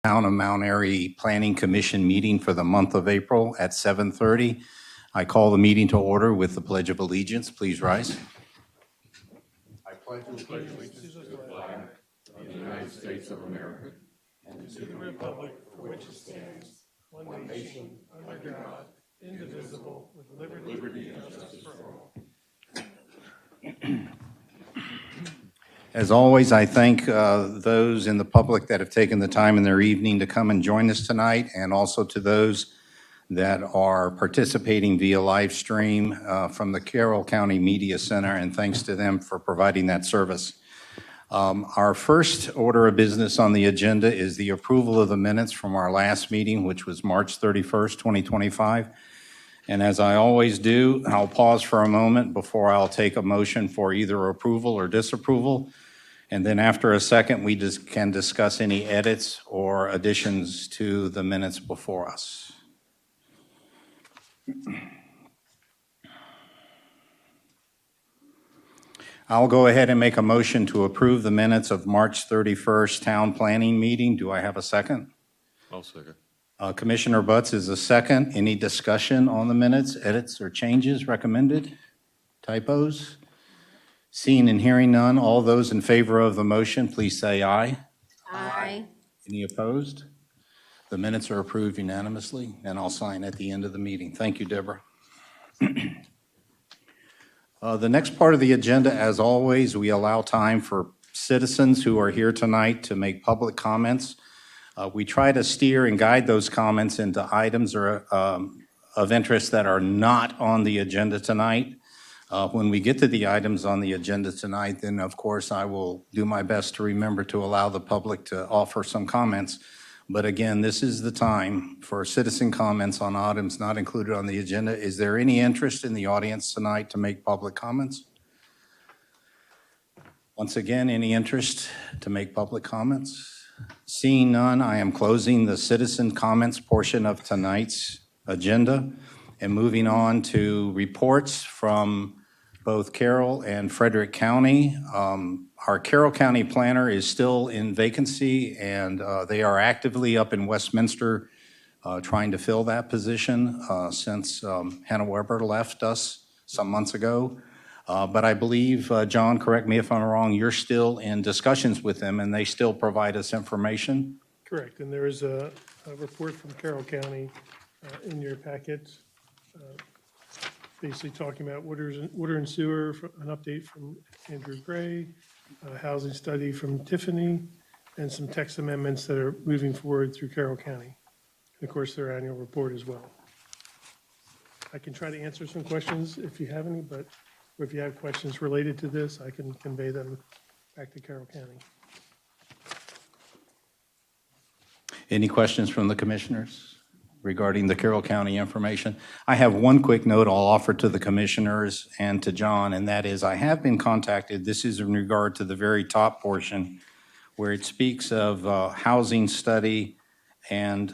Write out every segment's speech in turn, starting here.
Town of Mount Airy Planning Commission meeting for the month of April at 7:30. I call the meeting to order with the Pledge of Allegiance. Please rise. I pledge allegiance to the flag of the United States of America and to the republic for which it stands, one nation, under God, indivisible, with liberty and justice for all. As always, I thank those in the public that have taken the time in their evening to come and join us tonight, and also to those that are participating via live stream from the Carroll County Media Center, and thanks to them for providing that service. Our first order of business on the agenda is the approval of the minutes from our last meeting, which was March 31st, 2025. And as I always do, I'll pause for a moment before I'll take a motion for either approval or disapproval. And then after a second, we can discuss any edits or additions to the minutes before us. I'll go ahead and make a motion to approve the minutes of March 31st Town Planning Meeting. Do I have a second? I'll second. Commissioner Butts is a second. Any discussion on the minutes, edits, or changes recommended? Typos? Seeing and hearing none, all those in favor of the motion, please say aye. Aye. Any opposed? The minutes are approved unanimously, and I'll sign at the end of the meeting. Thank you, Deborah. The next part of the agenda, as always, we allow time for citizens who are here tonight to make public comments. We try to steer and guide those comments into items or of interest that are not on the agenda tonight. When we get to the items on the agenda tonight, then of course I will do my best to remember to allow the public to offer some comments. But again, this is the time for citizen comments on items not included on the agenda. Is there any interest in the audience tonight to make public comments? Once again, any interest to make public comments? Seeing none, I am closing the citizen comments portion of tonight's agenda and moving on to reports from both Carroll and Frederick County. Our Carroll County planner is still in vacancy, and they are actively up in Westminster trying to fill that position since Hannah Weber left us some months ago. But I believe, John, correct me if I'm wrong, you're still in discussions with them and they still provide us information? Correct, and there is a report from Carroll County in your packet, basically talking about water and sewer, an update from Andrew Gray, a housing study from Tiffany, and some text amendments that are moving forward through Carroll County. And of course, their annual report as well. I can try to answer some questions if you have any, but if you have questions related to this, I can convey them back to Carroll County. Any questions from the commissioners regarding the Carroll County information? I have one quick note I'll offer to the commissioners and to John, and that is I have been contacted. This is in regard to the very top portion where it speaks of housing study and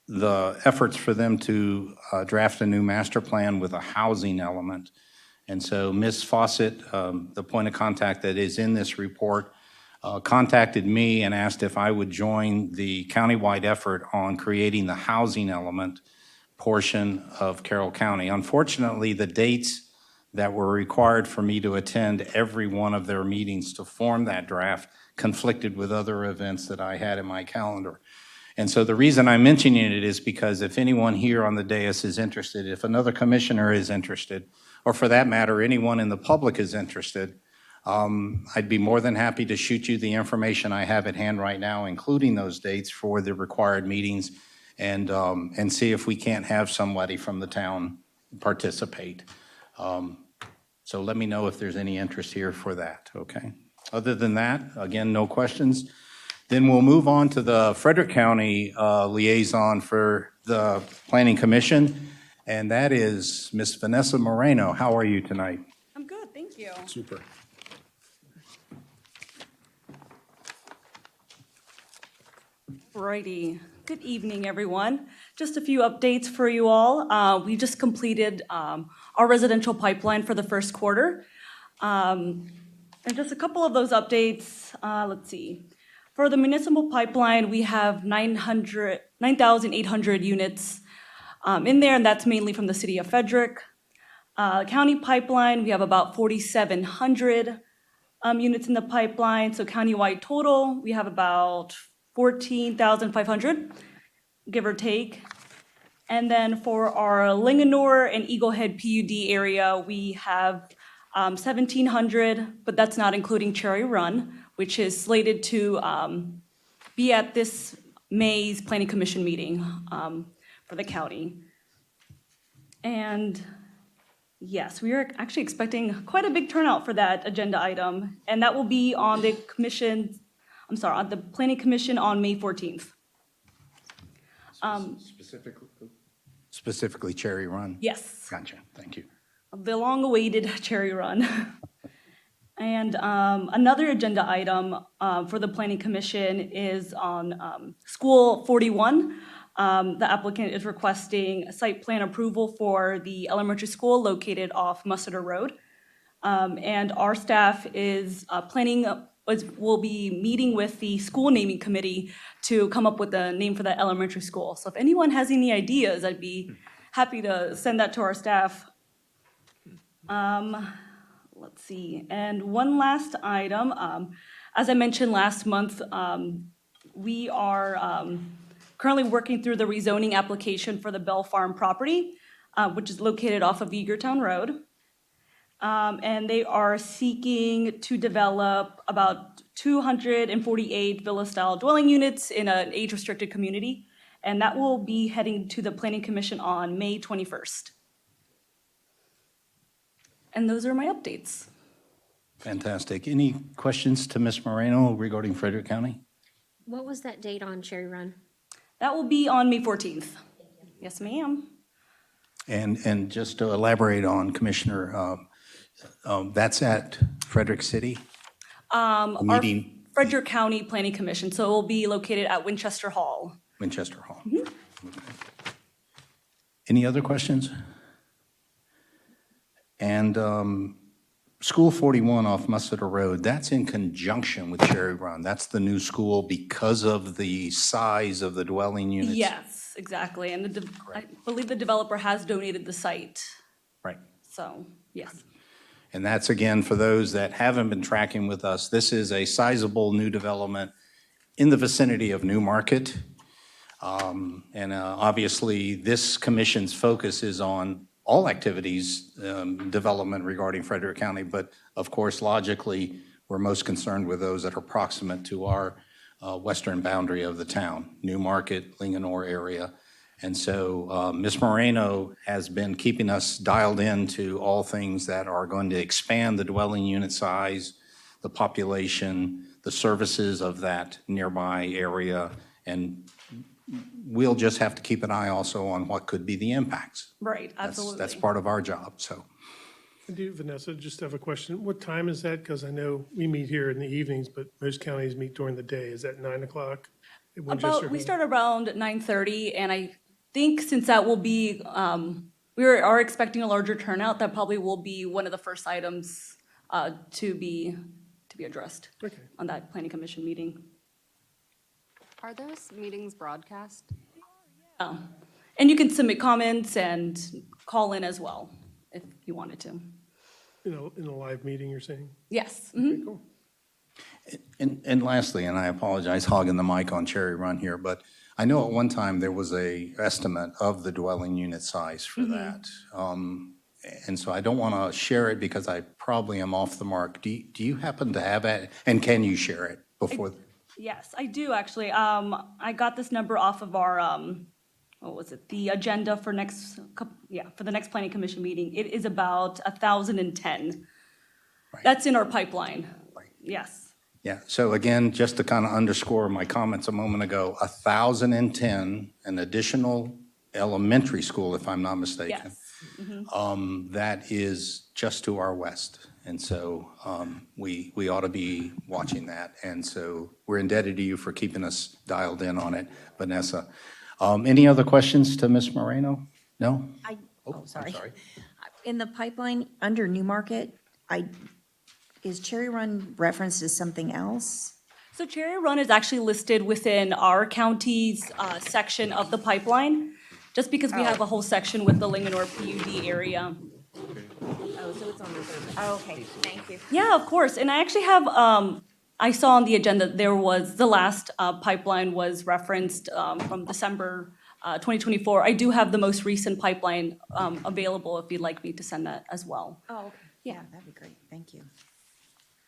the efforts for them to draft a new master plan with a housing element. And so Ms. Fawcett, the point of contact that is in this report, contacted me and asked if I would join the countywide effort on creating the housing element portion of Carroll County. Unfortunately, the dates that were required for me to attend every one of their meetings to form that draft conflicted with other events that I had in my calendar. And so the reason I'm mentioning it is because if anyone here on the dais is interested, if another commissioner is interested, or for that matter, anyone in the public is interested, I'd be more than happy to shoot you the information I have at hand right now, including those dates for the required meetings, and see if we can't have somebody from the town participate. So let me know if there's any interest here for that, okay? Other than that, again, no questions. Then we'll move on to the Frederick County liaison for the Planning Commission, and that is Ms. Vanessa Moreno. How are you tonight? I'm good, thank you. Super. Alrighty, good evening, everyone. Just a few updates for you all. We just completed our residential pipeline for the first quarter. And just a couple of those updates, let's see. For the municipal pipeline, we have 9,800 units in there, and that's mainly from the city of Frederick. County pipeline, we have about 4,700 units in the pipeline. So countywide total, we have about 14,500, give or take. And then for our Linganore and Eagle Head PUD area, we have 1,700, but that's not including Cherry Run, which is slated to be at this May's Planning Commission meeting for the county. And yes, we are actually expecting quite a big turnout for that agenda item, and that will be on the commission, on the Planning Commission on May 14th. Specifically Cherry Run? Yes. Gotcha, thank you. The long-awaited Cherry Run. And another agenda item for the Planning Commission is on School 41. The applicant is requesting site plan approval for the elementary school located off Musseter Road. And our staff is will be meeting with the school naming committee to come up with a name for that elementary school. So if anyone has any ideas, I'd be happy to send that to our staff. Let's see, and one last item. As I mentioned last month, we are currently working through the rezoning application for the Bell Farm property, which is located off of Eagertown Road. And they are seeking to develop about 248 villa-style dwelling units in an age-restricted community. And that will be heading to the Planning Commission on May 21st. And those are my updates. Fantastic. Any questions to Ms. Moreno regarding Frederick County? What was that date on Cherry Run? That will be on May 14th. Yes, ma'am. And just to elaborate on Commissioner, that's at Frederick City? Our Meeting Frederick County Planning Commission, so it will be located at Winchester Hall. Winchester Hall. Okay. Any other questions? And School 41 off Musseter Road, that's in conjunction with Cherry Run. That's the new school because of the size of the dwelling units? Yes, exactly. And I believe the developer has donated the site. Right. So, yes. And that's, again, for those that haven't been tracking with us, this is a sizable new development in the vicinity of Newmarket. And obviously, this commission's focus is on all activities, development regarding Frederick County, but of course, logically, we're most concerned with those that are proximate to our western boundary of the town, Newmarket, Linganore area. And so Ms. Moreno has been keeping us dialed in to all things that are going to expand the dwelling unit size, the population, the services of that nearby area, and we'll just have to keep an eye also on what could be the impacts. Right, absolutely. That's part of our job, so. I do, Vanessa, just have a question. What time is that? Because I know we meet here in the evenings, but most counties meet during the day. Is that 9 o'clock? We start around 9:30, and I think since that will be, we are expecting a larger turnout, that probably will be one of the first items to be addressed on that Planning Commission meeting. Are those meetings broadcast? And you can submit comments and call in as well, if you wanted to. In a live meeting, you're saying? Yes. Okay, cool. And lastly, and I apologize hogging the mic on Cherry Run here, but I know at one time there was a estimate of the dwelling unit size for that. And so I don't want to share it because I probably am off the mark. Do you happen to have it, and can you share it before? Yes, I do actually. I got this number off of our, what was it? The agenda for for the next Planning Commission meeting. It is about 1,010. Right. That's in our pipeline. Right. Yes. Yeah, so again, just to kind of underscore my comments a moment ago, 1,010, an additional elementary school, if I'm not mistaken. Yes. That is just to our west. And so we ought to be watching that. And so we're indebted to you for keeping us dialed in on it, Vanessa. Any other questions to Ms. Moreno? No? Sorry. I'm sorry. In the pipeline, under Newmarket, is Cherry Run referenced as something else? So Cherry Run is actually listed within our county's section of the pipeline, just because we have a whole section with the Linganore PUD area. Oh, so it's on the third. Oh, okay, thank you. Yeah, of course. And I actually have, I saw on the agenda, there was, the last pipeline was referenced from December 2024. I do have the most recent pipeline available if you'd like me to send that as well. Oh, okay. Yeah, that'd be great, thank you.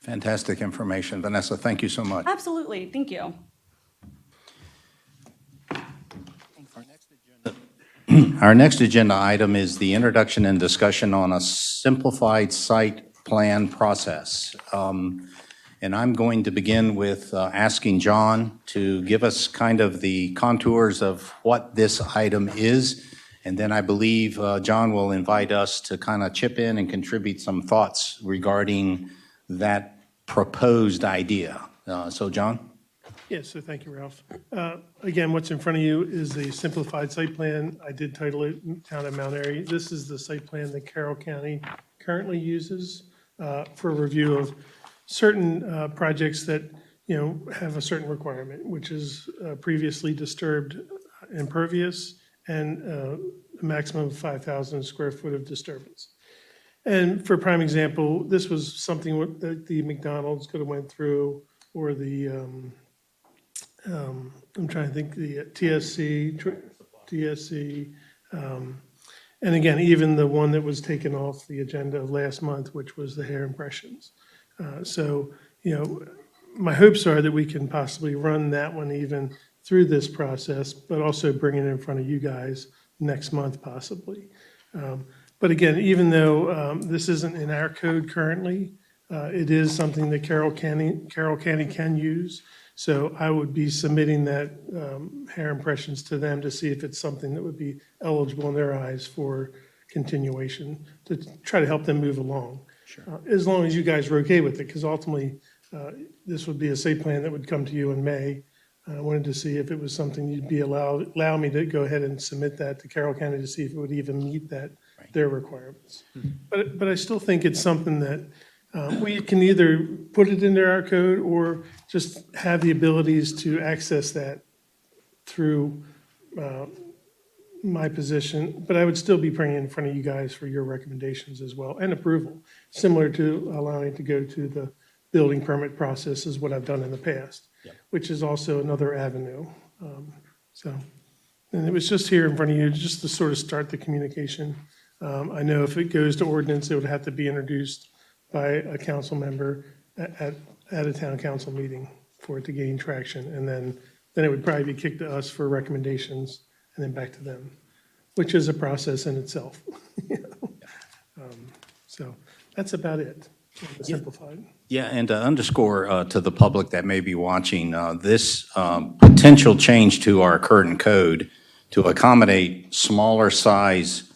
Fantastic information. Vanessa, thank you so much. Absolutely, thank you. Our next agenda item is the introduction and discussion on a simplified site plan process. And I'm going to begin with asking John to give us kind of the contours of what this item is. And then I believe John will invite us to kind of chip in and contribute some thoughts regarding that proposed idea. So John? Yes, so thank you, Ralph. Again, what's in front of you is the simplified site plan. I did title it Town of Mount Airy. This is the site plan that Carroll County currently uses for review of certain projects that, have a certain requirement, which is previously disturbed impervious and a maximum of 5,000 square foot of disturbance. And for prime example, this was something that the McDonald's could have went through, or the, I'm trying to think, the TSC, and again, even the one that was taken off the agenda last month, which was the hair impressions. So, my hopes are that we can possibly run that one even through this process, but also bring it in front of you guys next month possibly. But again, even though this isn't in our code currently, it is something that Carroll County can use. So I would be submitting that hair impressions to them to see if it's something that would be eligible in their eyes for continuation, to try to help them move along. Sure. As long as you guys are okay with it, because ultimately this would be a site plan that would come to you in May. I wanted to see if it was something you'd be allow me to go ahead and submit that to Carroll County to see if it would even meet their requirements. Mm-hmm. But I still think it's something that we can either put it into our code or just have the abilities to access that through my position. But I would still be bringing it in front of you guys for your recommendations as well and approval, similar to allowing it to go to the building permit process is what I've done in the past, which is also another avenue. And it was just here in front of you just to sort of start the communication. I know if it goes to ordinance, it would have to be introduced by a council member at a town council meeting for it to gain traction. And then it would probably be kicked to us for recommendations and then back to them, which is a process in itself. So that's about it, simplified. Yeah, and to underscore to the public that may be watching, this potential change to our current code to accommodate smaller size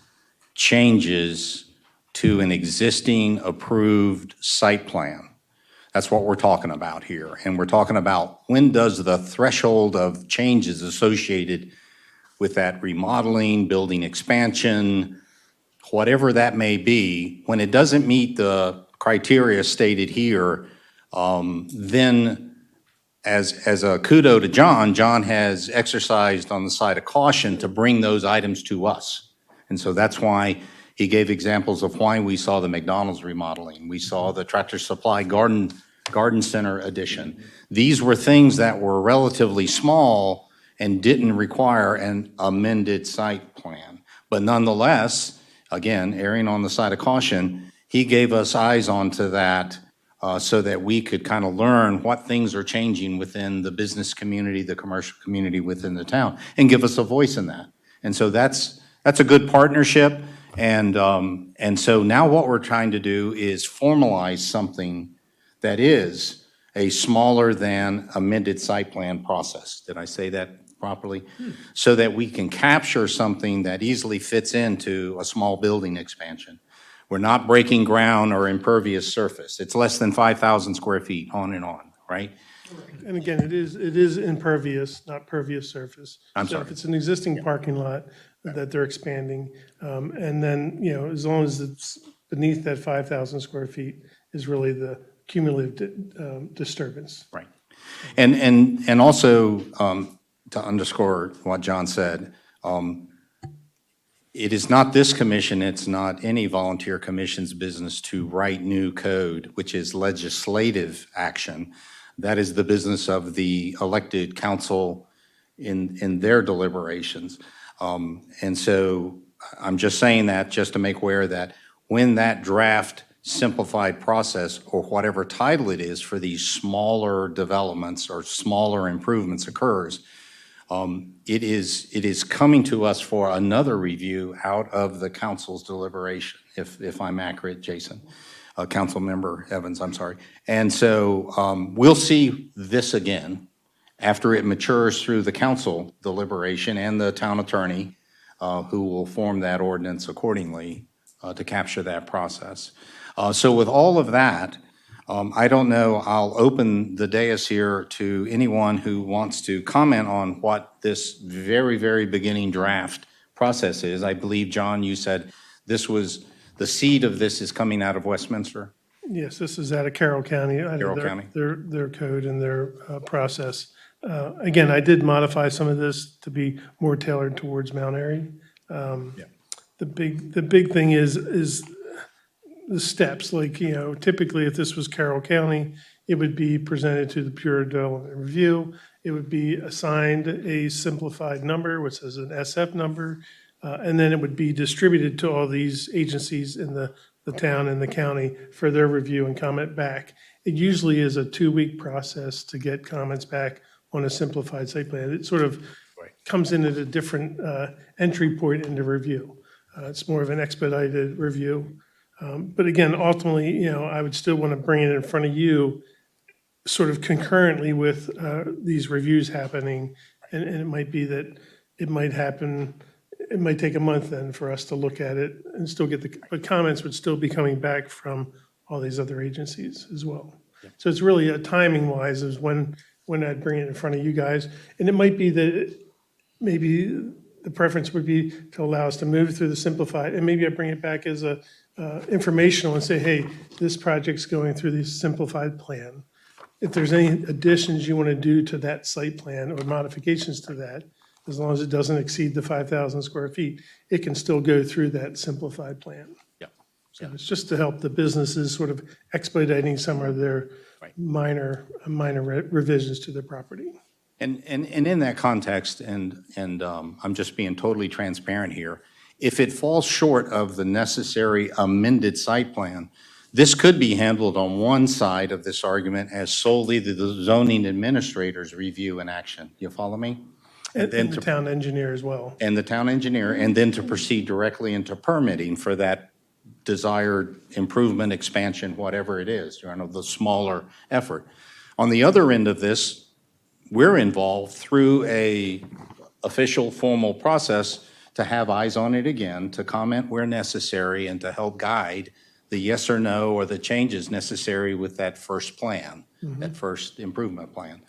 changes to an existing approved site plan. That's what we're talking about here. And we're talking about when does the threshold of changes associated with that remodeling, building expansion, whatever that may be, when it doesn't meet the criteria stated here, then as a kudo to John has exercised on the side of caution to bring those items to us. And so that's why he gave examples of why we saw the McDonald's remodeling. We saw the Tractor Supply Garden Center addition. These were things that were relatively small and didn't require an amended site plan. But nonetheless, again, erring on the side of caution, he gave us eyes onto that so that we could kind of learn what things are changing within the business community, the commercial community within the town, and give us a voice in that. And so that's a good partnership. And so now what we're trying to do is formalize something that is a smaller than amended site plan process. Did I say that properly? So that we can capture something that easily fits into a small building expansion. We're not breaking ground or impervious surface. It's less than 5,000 square feet, on and on, right? And again, it is impervious, not pervious surface. I'm So sorry. if it's an existing parking lot that they're expanding, and then, as long as it's beneath that 5,000 square feet is really the cumulative disturbance. Right. And also, to underscore what John said, it is not this commission, it's not any volunteer commission's business to write new code, which is legislative action. That is the business of the elected council in their deliberations. And so I'm just saying that just to make aware that when that draft simplified process, or whatever title it is for these smaller developments or smaller improvements occurs, it is coming to us for another review out of the council's deliberation, if I'm accurate, Jason. Councilmember Evans, I'm sorry. And so we'll see this again after it matures through the council deliberation and the town attorney, who will form that ordinance accordingly to capture that process. So with all of that, I don't know, I'll open the dais here to anyone who wants to comment on what this very, very beginning draft process is. I believe, John, you said this was, the seed of this is coming out of Westminster? Yes, this is out of Carroll County. out of Carroll their- County. Their code and their process. Again, I did modify some of this to be more tailored towards Mount Airy. The big thing is the steps, like, typically if this was Carroll County, it would be presented to the Bureau of Development Review. It would be assigned a simplified number, which is an SF number, and then it would be distributed to all these agencies in the town and the county for their review and comment back. It usually is a 2-week process to get comments back on a simplified site plan. It sort of comes in at a different entry point into review. It's more of an expedited review. But again, ultimately, I would still want to bring it in front of you sort of concurrently with these reviews happening. And it might be that it might happen, it might take a month then for us to look at it and still get but comments would still be coming back from all these other agencies as well. So it's really timing wise is when I'd bring it in front of you guys. And it might be that maybe the preference would be to allow us to move through the simplified, and maybe I bring it back as a informational and say, hey, this project's going through the simplified plan. If there's any additions you want to do to that site plan or modifications to that, as long as it doesn't exceed the 5,000 square feet, it can still go through that simplified plan. Yeah. So it's just to help the businesses sort of expediting some of their minor revisions to their property. And in that context, and I'm just being totally transparent here, if it falls short of the necessary amended site plan, this could be handled on one side of this argument as solely the zoning administrator's review and action. You follow me? And the town engineer as well. And the town engineer, and then to proceed directly into permitting for that desired improvement, expansion, whatever it is, the smaller effort. On the other end of this, we're involved through a official formal process to have eyes on it again, to comment where necessary, and to help guide the yes or no or the changes necessary with that first plan, that first improvement plan.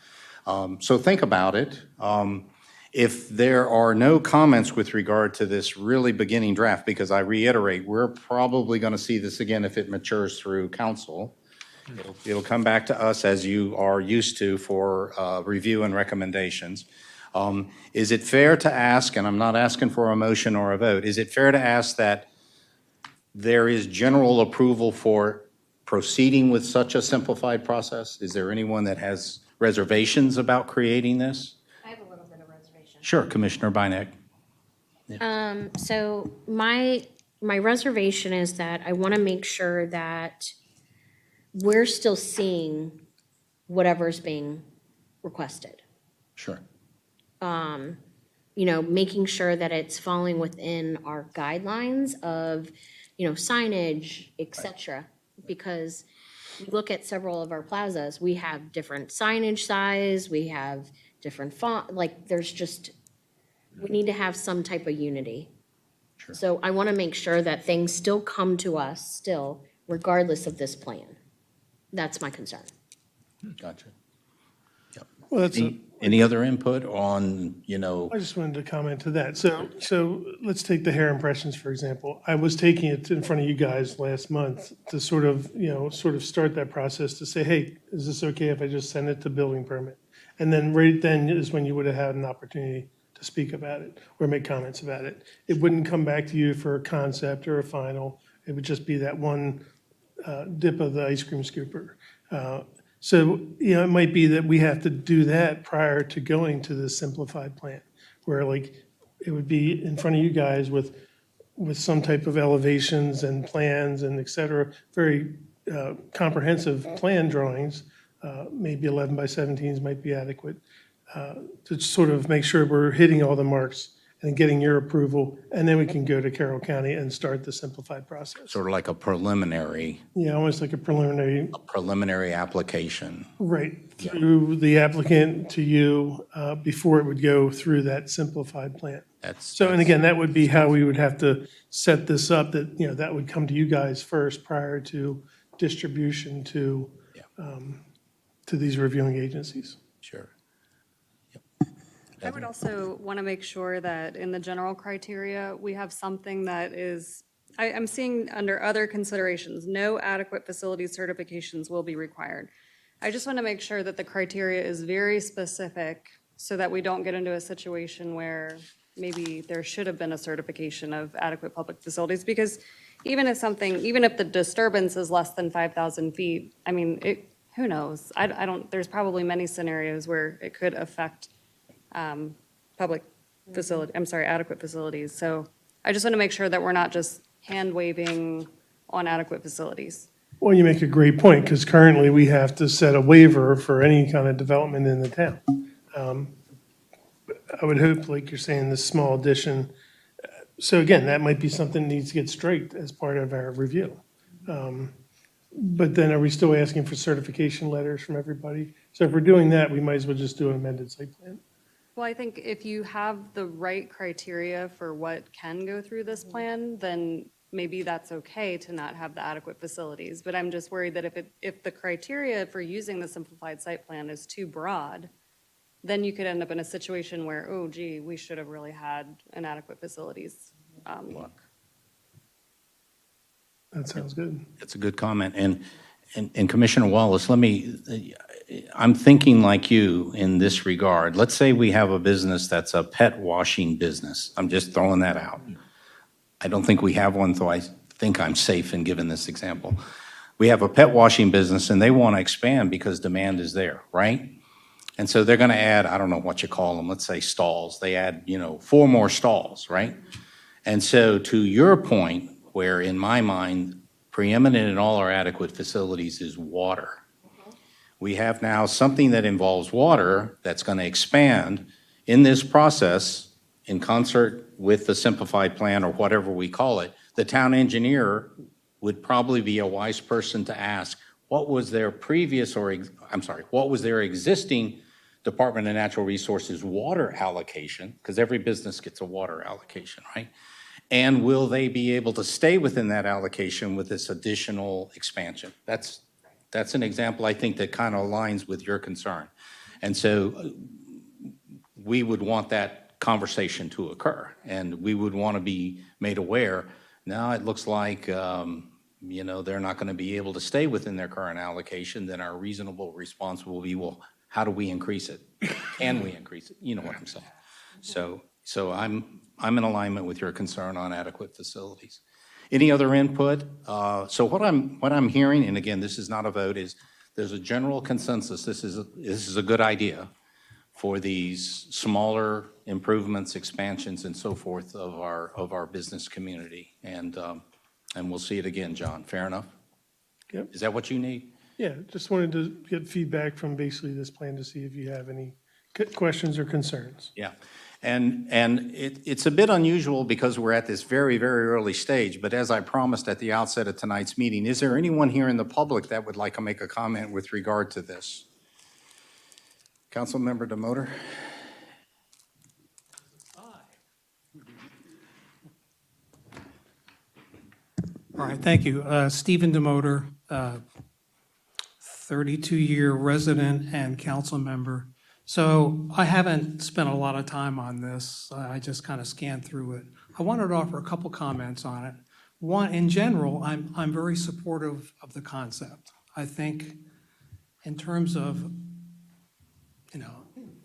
So think about it. If there are no comments with regard to this really beginning draft, because I reiterate, we're probably going to see this again if it matures through council. It'll come back to us as you are used to for review and recommendations. Is it fair to ask, and I'm not asking for a motion or a vote, is it fair to ask that there is general approval for proceeding with such a simplified process? Is there anyone that has reservations about creating this? I have a little bit of reservation. Sure, Commissioner Beineck. So my reservation is that I want to make sure that we're still seeing whatever's being requested. Sure. Making sure that it's falling within our guidelines of, signage, et cetera. Because you look at several of our plazas, we have different signage size, we have different font, we need to have some type of unity. Sure. So I want to make sure that things still come to us still, regardless of this plan. That's my concern. Gotcha. Well, Any other input on, I just wanted to comment to that. So let's take the hair impressions, for example. I was taking it in front of you guys last month to sort of start that process to say, hey, is this okay if I just send it to building permit? And then right then is when you would have had an opportunity to speak about it or make comments about it. It wouldn't come back to you for a concept or a final. It would just be that one dip of the ice cream scooper. So, it might be that we have to do that prior to going to the simplified plan, where like, it would be in front of you guys with some type of elevations and plans and et cetera, very comprehensive plan drawings, maybe 11 by 17s might be adequate, to sort of make sure we're hitting all the marks and getting your approval, and then we can go to Carroll County and start the simplified process. sort of like a preliminary Yeah, almost like a preliminary, application? right, through the applicant to you, before it would go through that simplified plan. So, and again, that would be how we would have to set this up, that, that would come to you guys first prior to distribution to these reviewing agencies. Sure. I would also want to make sure that in the general criteria, we have something that is, I'm seeing under other considerations, no adequate facilities certifications will be required. I just want to make sure that the criteria is very specific so that we don't get into a situation where maybe there should have been a certification of adequate public facilities, because even if the disturbance is less than 5,000 feet, I mean, who knows? There's probably many scenarios where it could affect adequate facilities. So I just want to make sure that we're not just hand waving on adequate facilities. Well, you make a great point, because currently we have to set a waiver for any kind of development in the town. I would hope, like you're saying, this small addition. So again, that might be something that needs to get straight as part of our review. But then are we still asking for certification letters from everybody? So if we're doing that, we might as well just do an amended site plan. Well, I think if you have the right criteria for what can go through this plan, then maybe that's okay to not have the adequate facilities. But I'm just worried that if the criteria for using the simplified site plan is too broad, then you could end up in a situation where, oh gee, we should have really had an adequate facilities look. That sounds good. That's a good comment. And Commissioner Wallace, I'm thinking like you in this regard. Let's say we have a business that's a pet washing business. I'm just throwing that out. I don't think we have one, so I think I'm safe in giving this example. We have a pet washing business and they want to expand because demand is there, right? And so they're going to add, I don't know what you call them, let's say stalls. They add, 4 more stalls, right? And so to your point, where in my mind, preeminent in all our adequate facilities is water. We have now something that involves water that's going to expand in this process in concert with the simplified plan or whatever we call it. The town engineer would probably be a wise person to ask, what was their what was their existing Department of Natural Resources water allocation? Because every business gets a water allocation, right? And will they be able to stay within that allocation with this additional expansion? That's an example, I think, that kind of aligns with your concern. And so we would want that conversation to occur, and we would want to be made aware. Now it looks like, they're not going to be able to stay within their current allocation. Then our reasonable response will be, well, how do we increase it? Can we increase it? You know what I'm saying? So I'm in alignment with your concern on adequate facilities. Any other input? So what I'm hearing, and again, this is not a vote, is there's a general consensus. This is a good idea for these smaller improvements, expansions, and so forth of our business community. And we'll see it again, John. Fair enough? Yep. Is that what you need? Yeah, just wanted to get feedback from basically this plan to see if you have any questions or concerns. Yeah. And it's a bit unusual because we're at this very, very early stage, but as I promised at the outset of tonight's meeting, is there anyone here in the public that would like to make a comment with regard to this? Councilmember DeMotor? All right, thank you. Stephen DeMotor, 32-year resident and council member So I haven't spent a lot of time on this. I just kind of scanned through it. I wanted to offer a couple comments on it. One, in general, I'm very supportive of the concept. I think in terms of,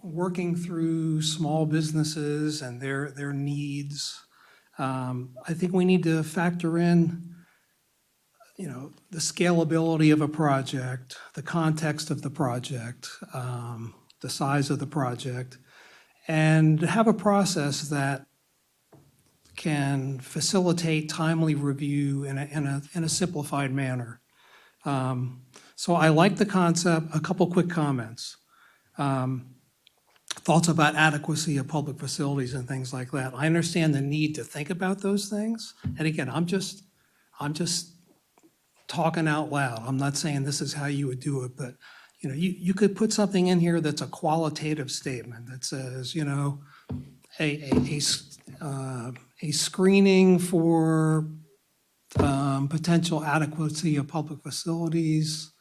working through small businesses and their needs, I think we need to factor in, the scalability of a project, the context of the project, the size of the project, and have a process that can facilitate timely review in a simplified manner. So I like the concept. A couple quick comments. Thoughts about adequacy of public facilities and things like that. I understand the need to think about those things. And again, I'm just talking out loud. I'm not saying this is how you would do it, but you could put something in here that's a qualitative statement that says, a screening for potential adequacy of public facilities,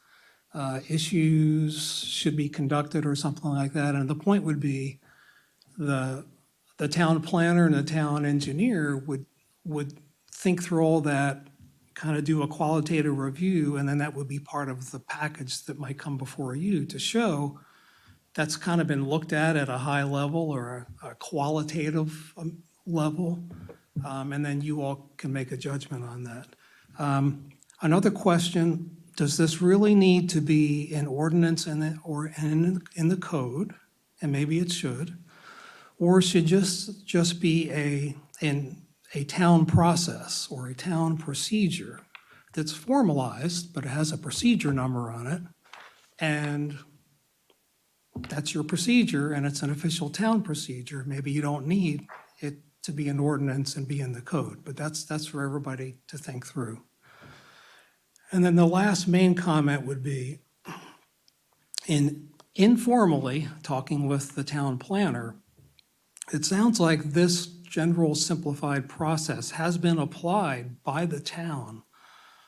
issues should be conducted or something like that. And the point would be the town planner and the town engineer would think through all that, kind of do a qualitative review, and then that would be part of the package that might come before you to show that's kind of been looked at a high level or a qualitative level, and then you all can make a judgment on that. Another question, does this really need to be an ordinance in the code? And maybe it should. Or should just be a town process or a town procedure that's formalized, but it has a procedure number on it, and that's your procedure, and it's an official town procedure. Maybe you don't need it to be an ordinance and be in the code, but that's for everybody to think through. And then the last main comment would be, informally talking with the town planner, it sounds like this general simplified process has been applied by the town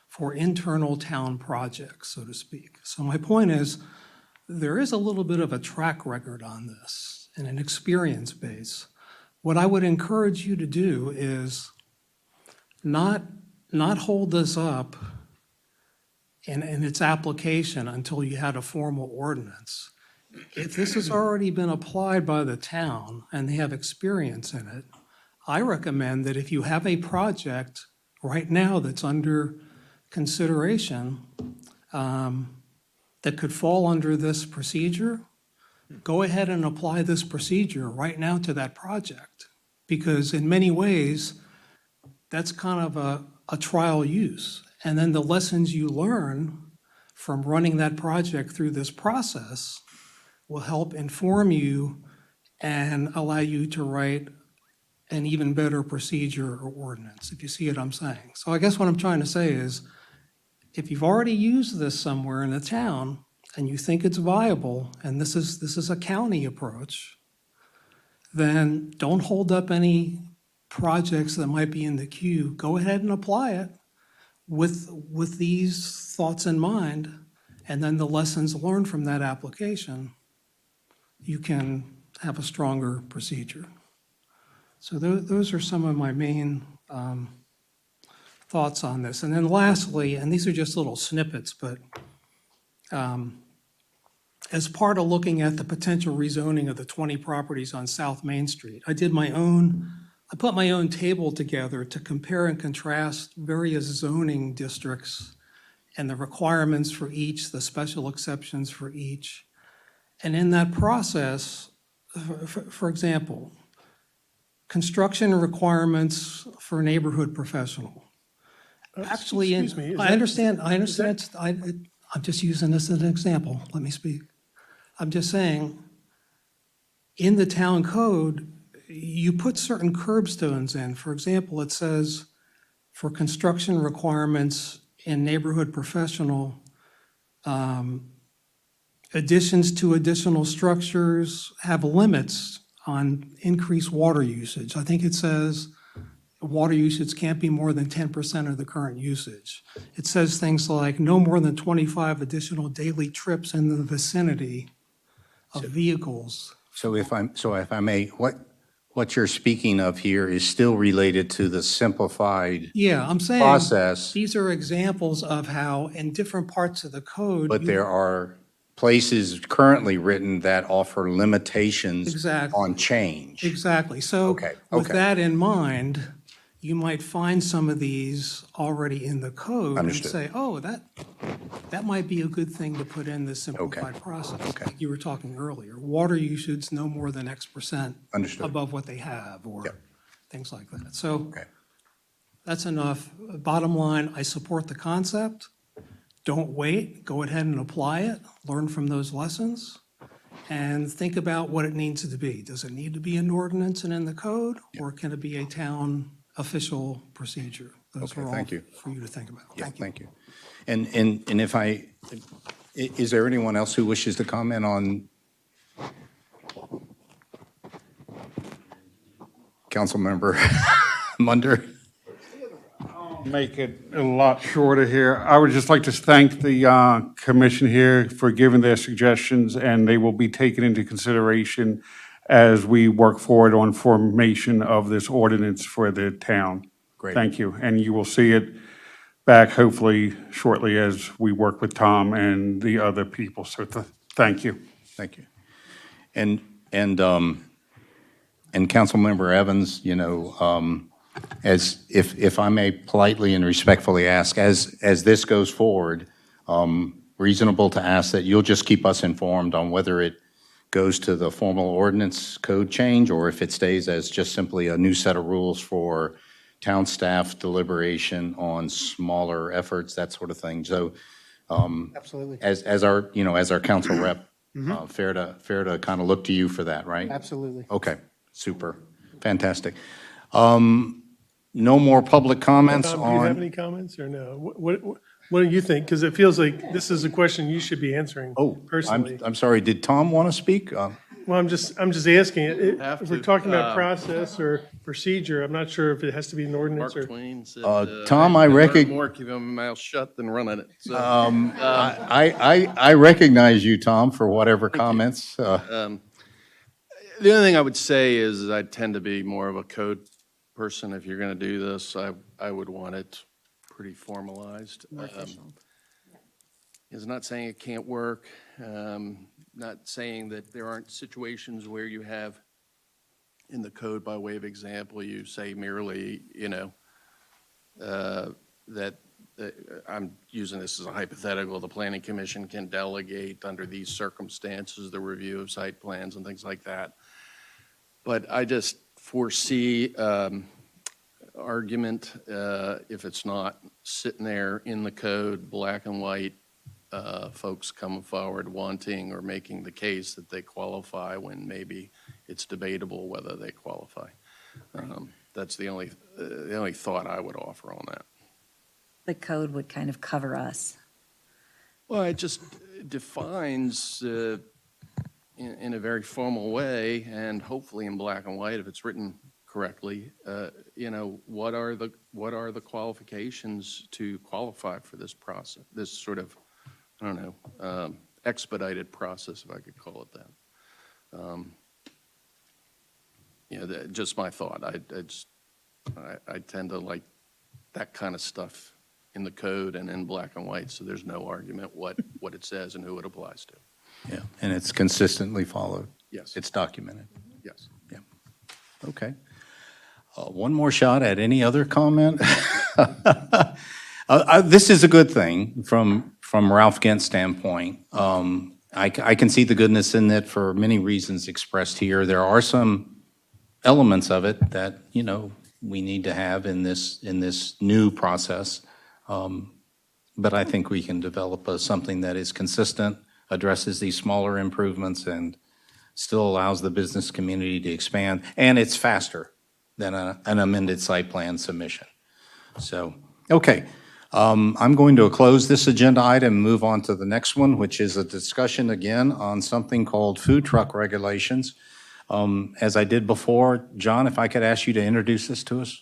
for internal town projects, so to speak. So my point is, there is a little bit of a track record on this and an experience base. What I would encourage you to do is not hold this up in its application until you had a formal ordinance. If this has already been applied by the town and they have experience in it, I recommend that if you have a project right now that's under consideration that could fall under this procedure, go ahead and apply this procedure right now to that project. Because in many ways, that's kind of a trial use. And then the lessons you learn from running that project through this process will help inform you and allow you to write an even better procedure or ordinance, if you see what I'm saying. So I guess what I'm trying to say is, if you've already used this somewhere in the town and you think it's viable, and this is a county approach, then don't hold up any projects that might be in the queue. Go ahead and apply it with these thoughts in mind, and then the lessons learned from that application, you can have a stronger procedure. So those are some of my main thoughts on this. And then lastly, and these are just little snippets, but as part of looking at the potential rezoning of the 20 properties on South Main Street, I put my own table together to compare and contrast various zoning districts and the requirements for each, the special exceptions for each. And in that process, for example, construction requirements for neighborhood professional. Actually, excuse me, I understand, I'm just using this as an example. Let me speak. I'm just saying, in the town code, you put certain curbstones in. For example, it says for construction requirements in neighborhood professional, additions to additional structures have limits on increased water usage. I think it says water usage can't be more than 10% of the current usage. It says things like no more than 25 additional daily trips in the vicinity of vehicles. So if I may, what you're speaking of here is still related to the simplified, Yeah, I'm saying. Process. These are examples of how in different parts of the code. but you- there are places currently written that offer limitations Exactly. on change. Exactly. So Okay, with okay. that in mind, you might find some of these already in the code and Understood. say, oh, that might be a good thing to put in the simplified process. Okay. Like you were talking earlier, water usage no more than X% Understood. above what they have, or Yep. things like that. So Okay. that's enough. Bottom line, I support the concept. Don't wait. Go ahead and apply it. Learn from those lessons. And think about what it needs to be. Does it need to be an ordinance and in the code? Or can it be a town official procedure? Those Okay, are all thank you. for you to think about. Yeah, Thank you. thank you. And if is there anyone else who wishes to comment on? Councilmember Munder? Make it a lot shorter here. I would just like to thank the commission here for giving their suggestions, and they will be taken into consideration as we work forward on formation of this ordinance for the town. Great. Thank you. And you will see it back hopefully shortly as we work with Tom and the other people. So thank you. Thank you. And Councilmember Evans, as if I may politely and respectfully ask, as this goes forward, reasonable to ask that you'll just keep us informed on whether it goes to the formal ordinance code change, or if it stays as just simply a new set of rules for town staff deliberation on smaller efforts, that sort of thing. So, Absolutely. as our council rep, fair to kind of look to you for that, right? Absolutely. Okay, super, fantastic. No more public comments Tom, do you have on, any comments or no? What do you think? Because it feels like this is a question you should be answering personally. I'm sorry, did Tom want to speak? Well, I'm just asking. Have If we're to, talking about process or procedure, I'm not sure if it has to be an ordinance Mark or. Twain said, Tom, I learn more keeping my mouth shut than running it. So, I recognize you, Tom, for whatever comments. the only thing I would say is I tend to be more of a code person. If you're going to do this, I would want it pretty formalized. It's not saying it can't work, not saying that there aren't situations where you have in the code, by way of example, you say merely, that I'm using this as a hypothetical, the planning commission can delegate under these circumstances the review of site plans and things like that. But I just foresee argument if it's not sitting there in the code, black and white, folks coming forward wanting or making the case that they qualify when maybe it's debatable whether they qualify. That's the only thought I would offer on that. The code would kind of cover us. Well, it just defines in a very formal way, and hopefully in black and white if it's written correctly, what are the qualifications to qualify for this process, this sort of, I don't know, expedited process, if I could call it that. Just my thought. I tend to like that kind of stuff in the code and in black and white, so there's no argument what it says and who it applies to. Yeah, and it's consistently followed. Yes. It's documented. Yes. Yeah. Okay. One more shot at any other comment? This is a good thing from Ralph Gent's standpoint. I can see the goodness in it for many reasons expressed here. There are some elements of it that, we need to have in this new process. But I think we can develop something that is consistent, addresses these smaller improvements, and still allows the business community to expand, and it's faster than an amended site plan submission. So, okay. I'm going to close this agenda item and move on to the next one, which is a discussion again on something called food truck regulations. As I did before, John, if I could ask you to introduce this to us?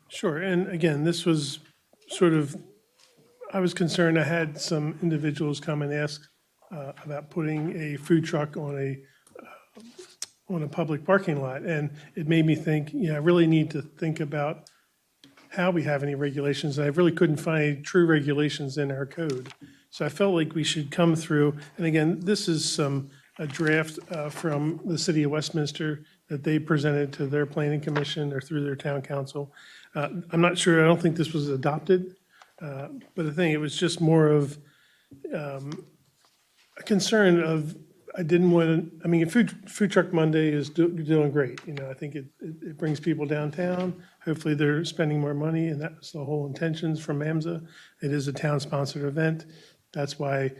Sure, and again, this was sort of, I was concerned, I had some individuals come and ask about putting a food truck on a public parking lot. And it made me think, I really need to think about how we have any regulations. And I really couldn't find any true regulations in our code. So I felt like we should come through, and again, this is a draft from the city of Westminster that they presented to their planning commission or through their town council. I'm not sure, I don't think this was adopted, but I think it was just more of a concern of, I didn't want to, I mean, Food Truck Monday is doing great. I think it brings people downtown. Hopefully they're spending more money, and that's the whole intentions from AMSA. It is a town-sponsored event. That's why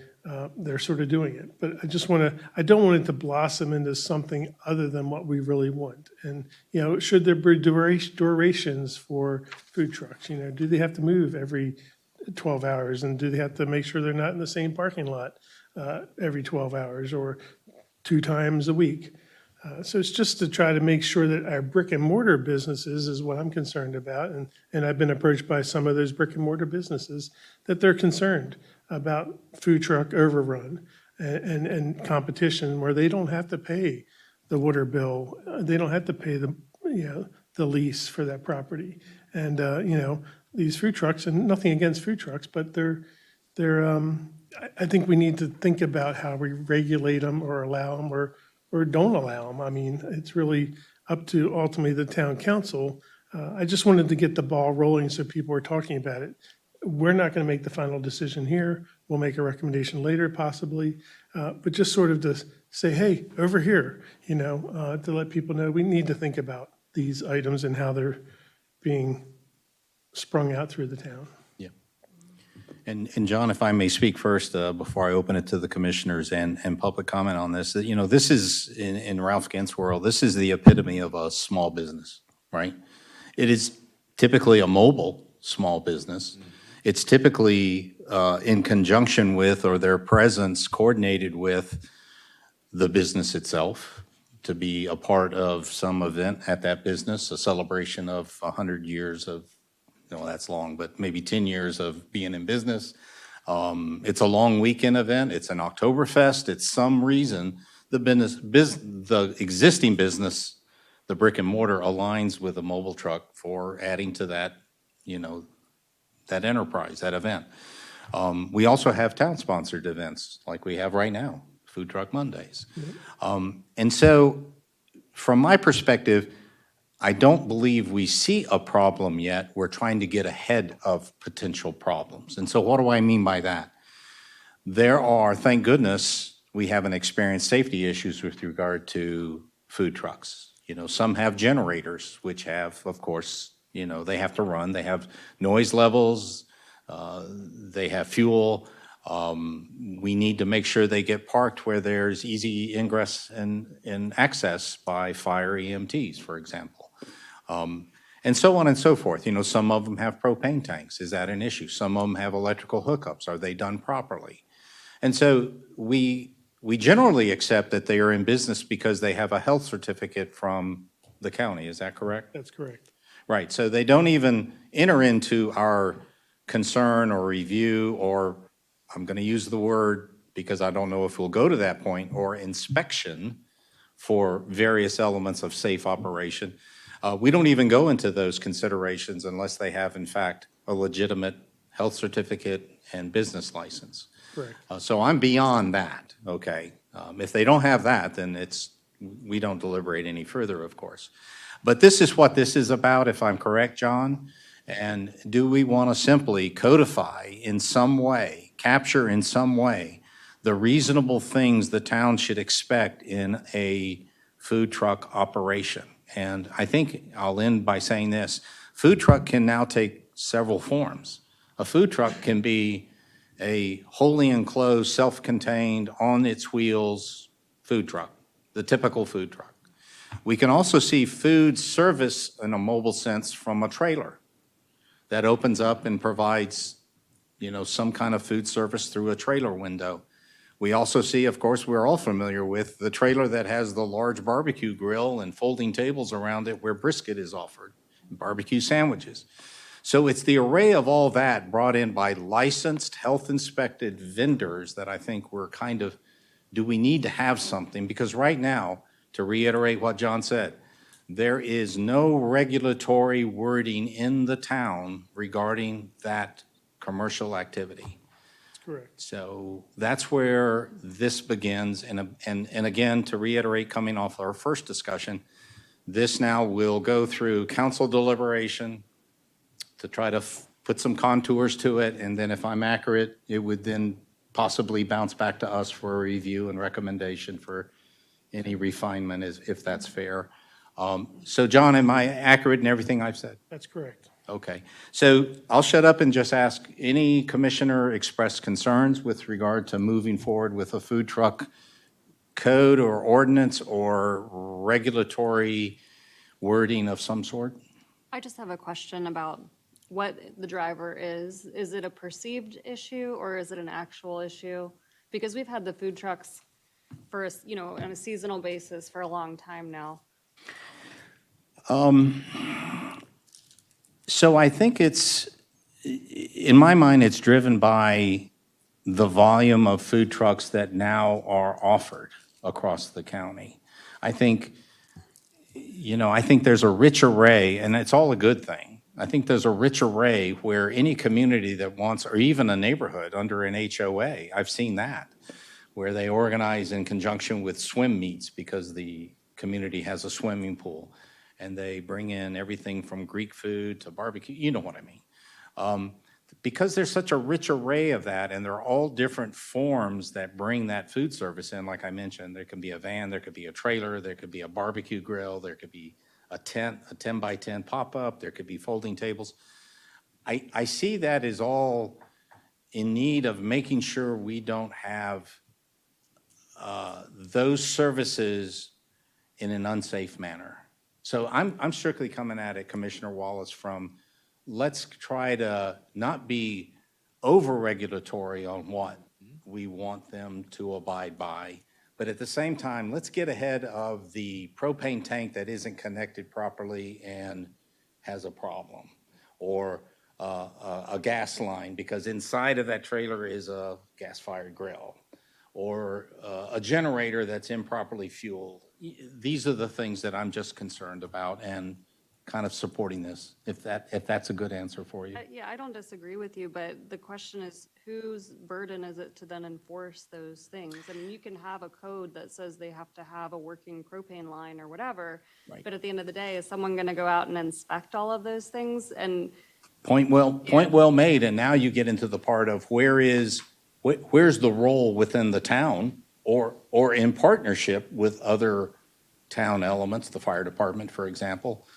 they're sort of doing it. But I don't want it to blossom into something other than what we really want. And, should there be durations for food trucks? Do they have to move every 12 hours? And do they have to make sure they're not in the same parking lot every 12 hours or 2 times a week? So it's just to try to make sure that our brick and mortar businesses is what I'm concerned about. And I've been approached by some of those brick and mortar businesses that they're concerned about food truck overrun and competition where they don't have to pay the water bill. They don't have to pay the lease for that property. And, these food trucks, and nothing against food trucks, but I think we need to think about how we regulate them or allow them or don't allow them. I mean, it's really up to ultimately the town council. I just wanted to get the ball rolling so people are talking about it. We're not going to make the final decision here. We'll make a recommendation later possibly, but just sort of to say, hey, over here, to let people know we need to think about these items and how they're being sprung out through the town. Yeah. And John, if I may speak first before I open it to the commissioners and public comment on this, this is, in Ralph Gant's world, this is the epitome of a small business, right? It is typically a mobile small business. It's typically in conjunction with or their presence coordinated with the business itself to be a part of some event at that business, a celebration of 100 years of, that's long, but maybe 10 years of being in business. It's a long weekend event. It's an Oktoberfest. It's some reason the existing business, the brick and mortar, aligns with a mobile truck for adding to that, that enterprise, that event. We also have town-sponsored events like we have right now, Food Truck Mondays. And so from my perspective, I don't believe we see a problem yet. We're trying to get ahead of potential problems. And so what do I mean by that? There are, thank goodness, we haven't experienced safety issues with regard to food trucks. Some have generators, which have, of course, they have to run. They have noise levels. They have fuel. We need to make sure they get parked where there's easy ingress and access by fire EMTs, for example. And so on and so forth. Some of them have propane tanks. Is that an issue? Some of them have electrical hookups. Are they done properly? And so we generally accept that they are in business because they have a health certificate from the county. Is that correct? That's correct. Right. So they don't even enter into our concern or review, or I'm going to use the word because I don't know if we'll go to that point, or inspection for various elements of safe operation. We don't even go into those considerations unless they have, in fact, a legitimate health certificate and business license. Correct. So I'm beyond that, okay? If they don't have that, then we don't deliberate any further, of course. But this is what this is about, if I'm correct, John. And do we want to simply codify in some way, capture in some way, the reasonable things the town should expect in a food truck operation? And I think I'll end by saying this. Food truck can now take several forms. A food truck can be a wholly enclosed, self-contained, on its wheels food truck, the typical food truck. We can also see food service in a mobile sense from a trailer that opens up and provides, some kind of food service through a trailer window. We also see, of course, we're all familiar with the trailer that has the large barbecue grill and folding tables around it where brisket is offered, barbecue sandwiches. So it's the array of all that brought in by licensed, health-inspected vendors that I think we're kind of, do we need to have something? Because right now, to reiterate what John said, there is no regulatory wording in the town regarding that commercial activity. Correct. So that's where this begins. And again, to reiterate, coming off our first discussion, this now will go through council deliberation to try to put some contours to it. And then if I'm accurate, it would then possibly bounce back to us for a review and recommendation for any refinement, if that's fair. So John, am I accurate in everything I've said? That's correct. Okay, so I'll shut up and just ask, any commissioner express concerns with regard to moving forward with a food truck code or ordinance or regulatory wording of some sort? I just have a question about what the driver is. Is it a perceived issue or is it an actual issue? Because we've had the food trucks for, on a seasonal basis for a long time now. So I think in my mind, it's driven by the volume of food trucks that now are offered across the county. I think there's a rich array, and it's all a good thing. I think there's a rich array where any community that wants, or even a neighborhood under an HOA, I've seen that, where they organize in conjunction with swim meets because the community has a swimming pool. And they bring in everything from Greek food to barbecue, you know what I mean. Because there's such a rich array of that, and they're all different forms that bring that food service in, like I mentioned, there can be a van, there could be a trailer, there could be a barbecue grill, there could be a tent, a 10 by 10 pop-up, there could be folding tables. I see that as all in need of making sure we don't have those services in an unsafe manner. So I'm strictly coming at it, Commissioner Wallace, from let's try to not be over-regulatory on what we want them to abide by, but at the same time, let's get ahead of the propane tank that isn't connected properly and has a problem, or a gas line because inside of that trailer is a gas-fired grill, or a generator that's improperly fueled. These are the things that I'm just concerned about and kind of supporting this, if that's a good answer for you. Yeah, I don't disagree with you, but the question is, whose burden is it to then enforce those things? I mean, you can have a code that says they have to have a working propane line or whatever, Right. but at the end of the day, is someone going to go out and inspect all of those things? And Point well made, and now you get into the part of where's the role within the town or in partnership with other town elements, the fire department, for example,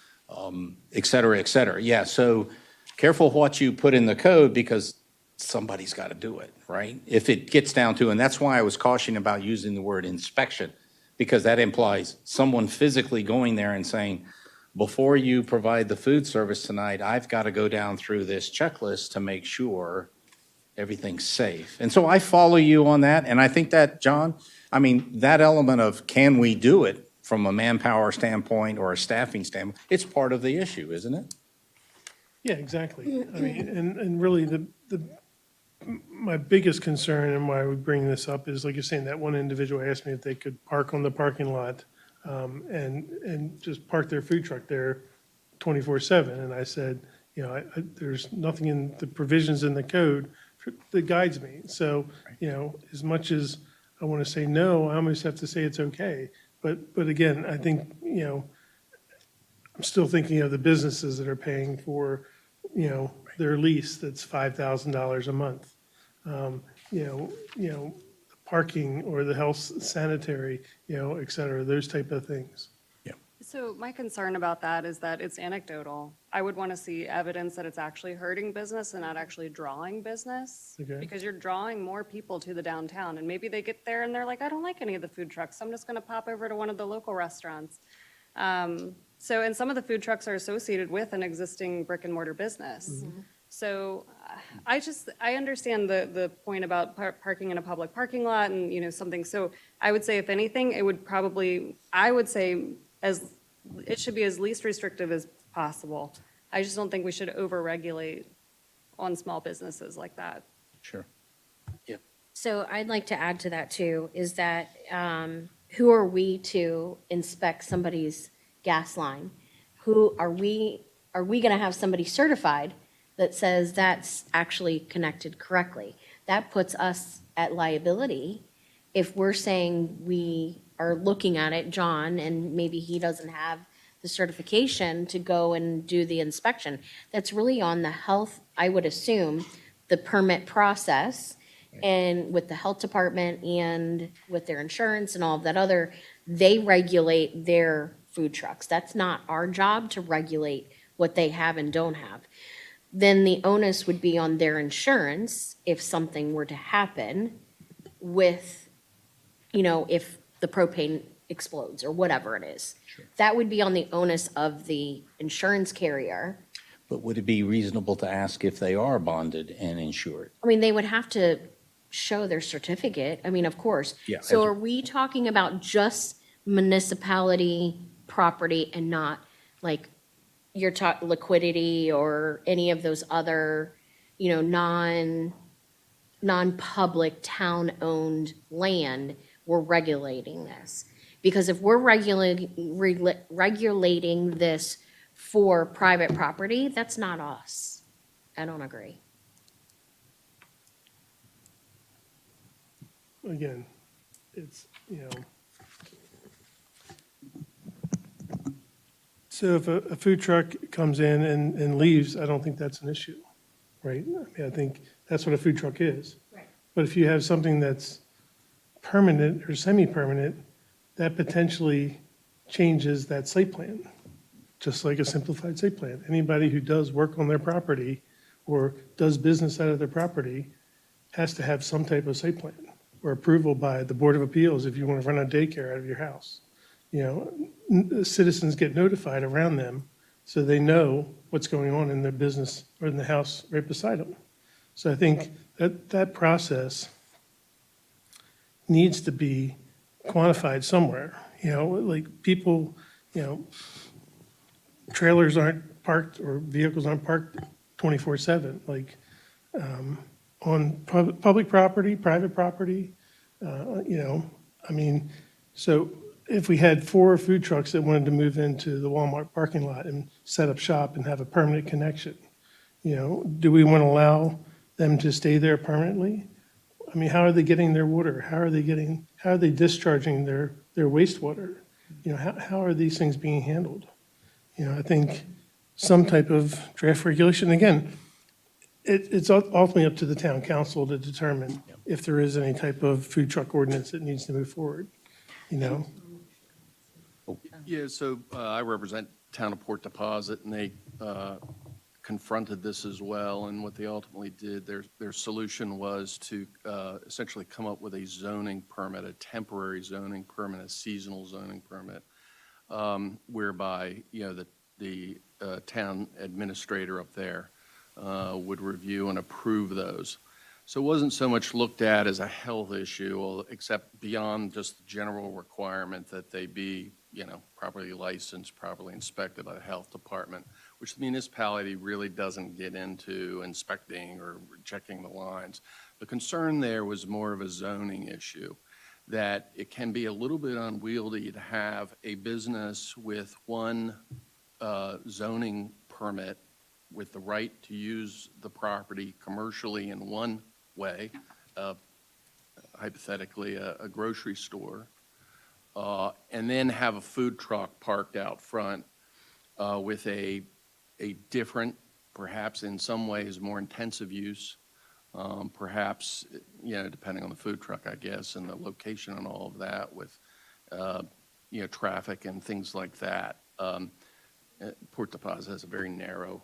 et cetera, et cetera. Yeah, so careful what you put in the code because somebody's got to do it, right? If it gets down to, and that's why I was cautioning about using the word inspection, because that implies someone physically going there and saying, before you provide the food service tonight, I've got to go down through this checklist to make sure everything's safe. And so I follow you on that, and I think that, John, I mean, that element of can we do it from a manpower standpoint or a staffing standpoint, it's part of the issue, isn't it? Yeah, exactly. I mean, and really my biggest concern and why we bring this up is, like you're saying, that one individual asked me if they could park on the parking lot and just park their food truck there 24/7. And I said, there's nothing in the provisions in the code that guides me. So, as much as I want to say no, I almost have to say it's okay. But again, I think, I'm still thinking of the businesses that are paying for, their lease that's $5,000 a month. The parking or the health sanitary, et cetera, those type of things. so my concern about that is that it's anecdotal. I would want to see evidence that it's actually hurting business and not actually drawing business. Okay. Because you're drawing more people to the downtown, and maybe they get there and they're like, I don't like any of the food trucks, so I'm just going to pop over to one of the local restaurants. And some of the food trucks are associated with an existing brick and mortar business. So I understand the point about parking in a public parking lot and, something. So I would say, if anything, it should be as least restrictive as possible. I just don't think we should over-regulate on small businesses like that. Sure. So I'd like to add to that too, is that who are we to inspect somebody's gas line? Who are we gonna have somebody certified that says that's actually connected correctly? That puts us at liability if we're saying we are looking at it, John, and maybe he doesn't have the certification to go and do the inspection. That's really on the health, I would assume, the permit process, and with the health department and with their insurance and all of that other, they regulate their food trucks. That's not our job to regulate what they have and don't have. Then the onus would be on their insurance if something were to happen with, if the propane explodes or whatever it is. That would be on the onus of the insurance carrier. But would it be reasonable to ask if they are bonded and insured? I mean, they would have to show their certificate. I mean, of course. Yeah, So as- are we talking about just municipality property and not like you're talking liquidity or any of those other, non-public town-owned land? We're regulating this. Because if we're regulating this for private property, that's not us. I don't agree. Again, it's, so if a food truck comes in and leaves, I don't think that's an issue, right? I mean, I think that's what a food truck is. Right. But if you have something that's permanent or semi-permanent, that potentially changes that site plan, just like a simplified site plan. Anybody who does work on their property or does business out of their property has to have some type of site plan or approval by the Board of Appeals if you want to run a daycare out of your house. Citizens get notified around them so they know what's going on in their business or in the house right beside them. So I think that process needs to be quantified somewhere, like people, trailers aren't parked or vehicles aren't parked 24/7, like on public property, private property, so if we had 4 food trucks that wanted to move into the Walmart parking lot and set up shop and have a permanent connection, do we want to allow them to stay there permanently? I mean, how are they getting their water? How are they discharging their wastewater? How are these things being handled? I think some type of draft regulation, again, it's ultimately up to the town council to determine if there is any type of food truck ordinance that needs to move forward, Yeah, so I represent Town of Port Deposit, and they confronted this as well, and what they ultimately did, their solution was to essentially come up with a zoning permit, a temporary zoning permit, a seasonal zoning permit, whereby, the town administrator up there would review and approve those. So it wasn't so much looked at as a health issue, except beyond just the general requirement that they be, properly licensed, properly inspected by the health department, which the municipality really doesn't get into inspecting or checking the lines. The concern there was more of a zoning issue, that it can be a little bit unwieldy to have a business with one zoning permit with the right to use the property commercially in one way, hypothetically a grocery store, and then have a food truck parked out front with a different, perhaps in some ways more intensive use, perhaps, depending on the food truck, I guess, and the location and all of that with, traffic and things like that. Port Deposit has a very narrow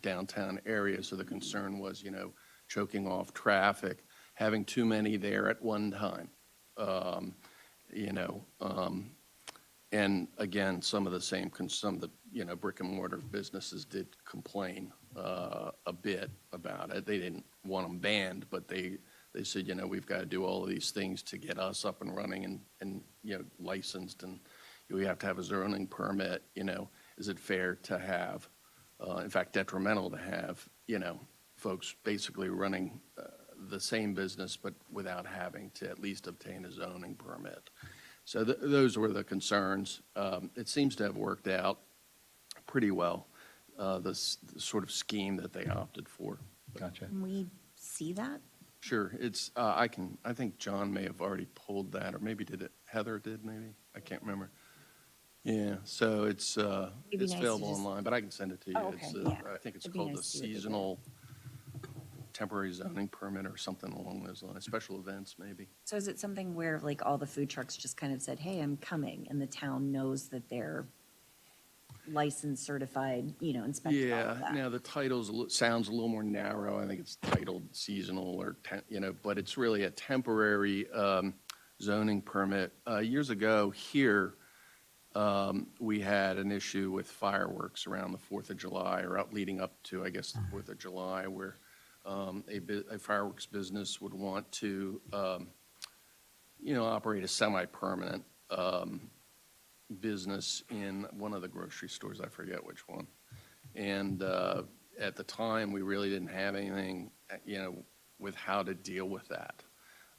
downtown area, so the concern was, choking off traffic, having too many there at one time. And again, some of the brick and mortar businesses did complain a bit about it. They didn't want them banned, but they said, we've got to do all of these things to get us up and running and licensed, and we have to have a zoning permit, is it fair to have, in fact, detrimental to have, folks basically running the same business, but without having to at least obtain a zoning permit. So those were the concerns. It seems to have worked out pretty well, the sort of scheme that they opted for. Gotcha. Can we see that? Sure, it's, I think John may have already pulled that, or maybe Heather did, maybe? I can't remember. Yeah, so it's It'd be nice to available just- online, but I can send it to you. Oh, okay, It's, yeah. I think it's It'd be called the nice to see what they did. seasonal temporary zoning permit or something along those lines, special events, maybe. So is it something where like all the food trucks just kind of said, hey, I'm coming, and the town knows that they're licensed, certified, inspected, all Yeah, of that? now the sounds a little more narrow. I think it's titled seasonal or, but it's really a temporary zoning permit. Years ago here, we had an issue with fireworks around the 4th of July or out leading up to, I guess, the 4th of July, where a fireworks business would want to, operate a semi-permanent business in one of the grocery stores, I forget which one. And at the time, we really didn't have anything, with how to deal with that.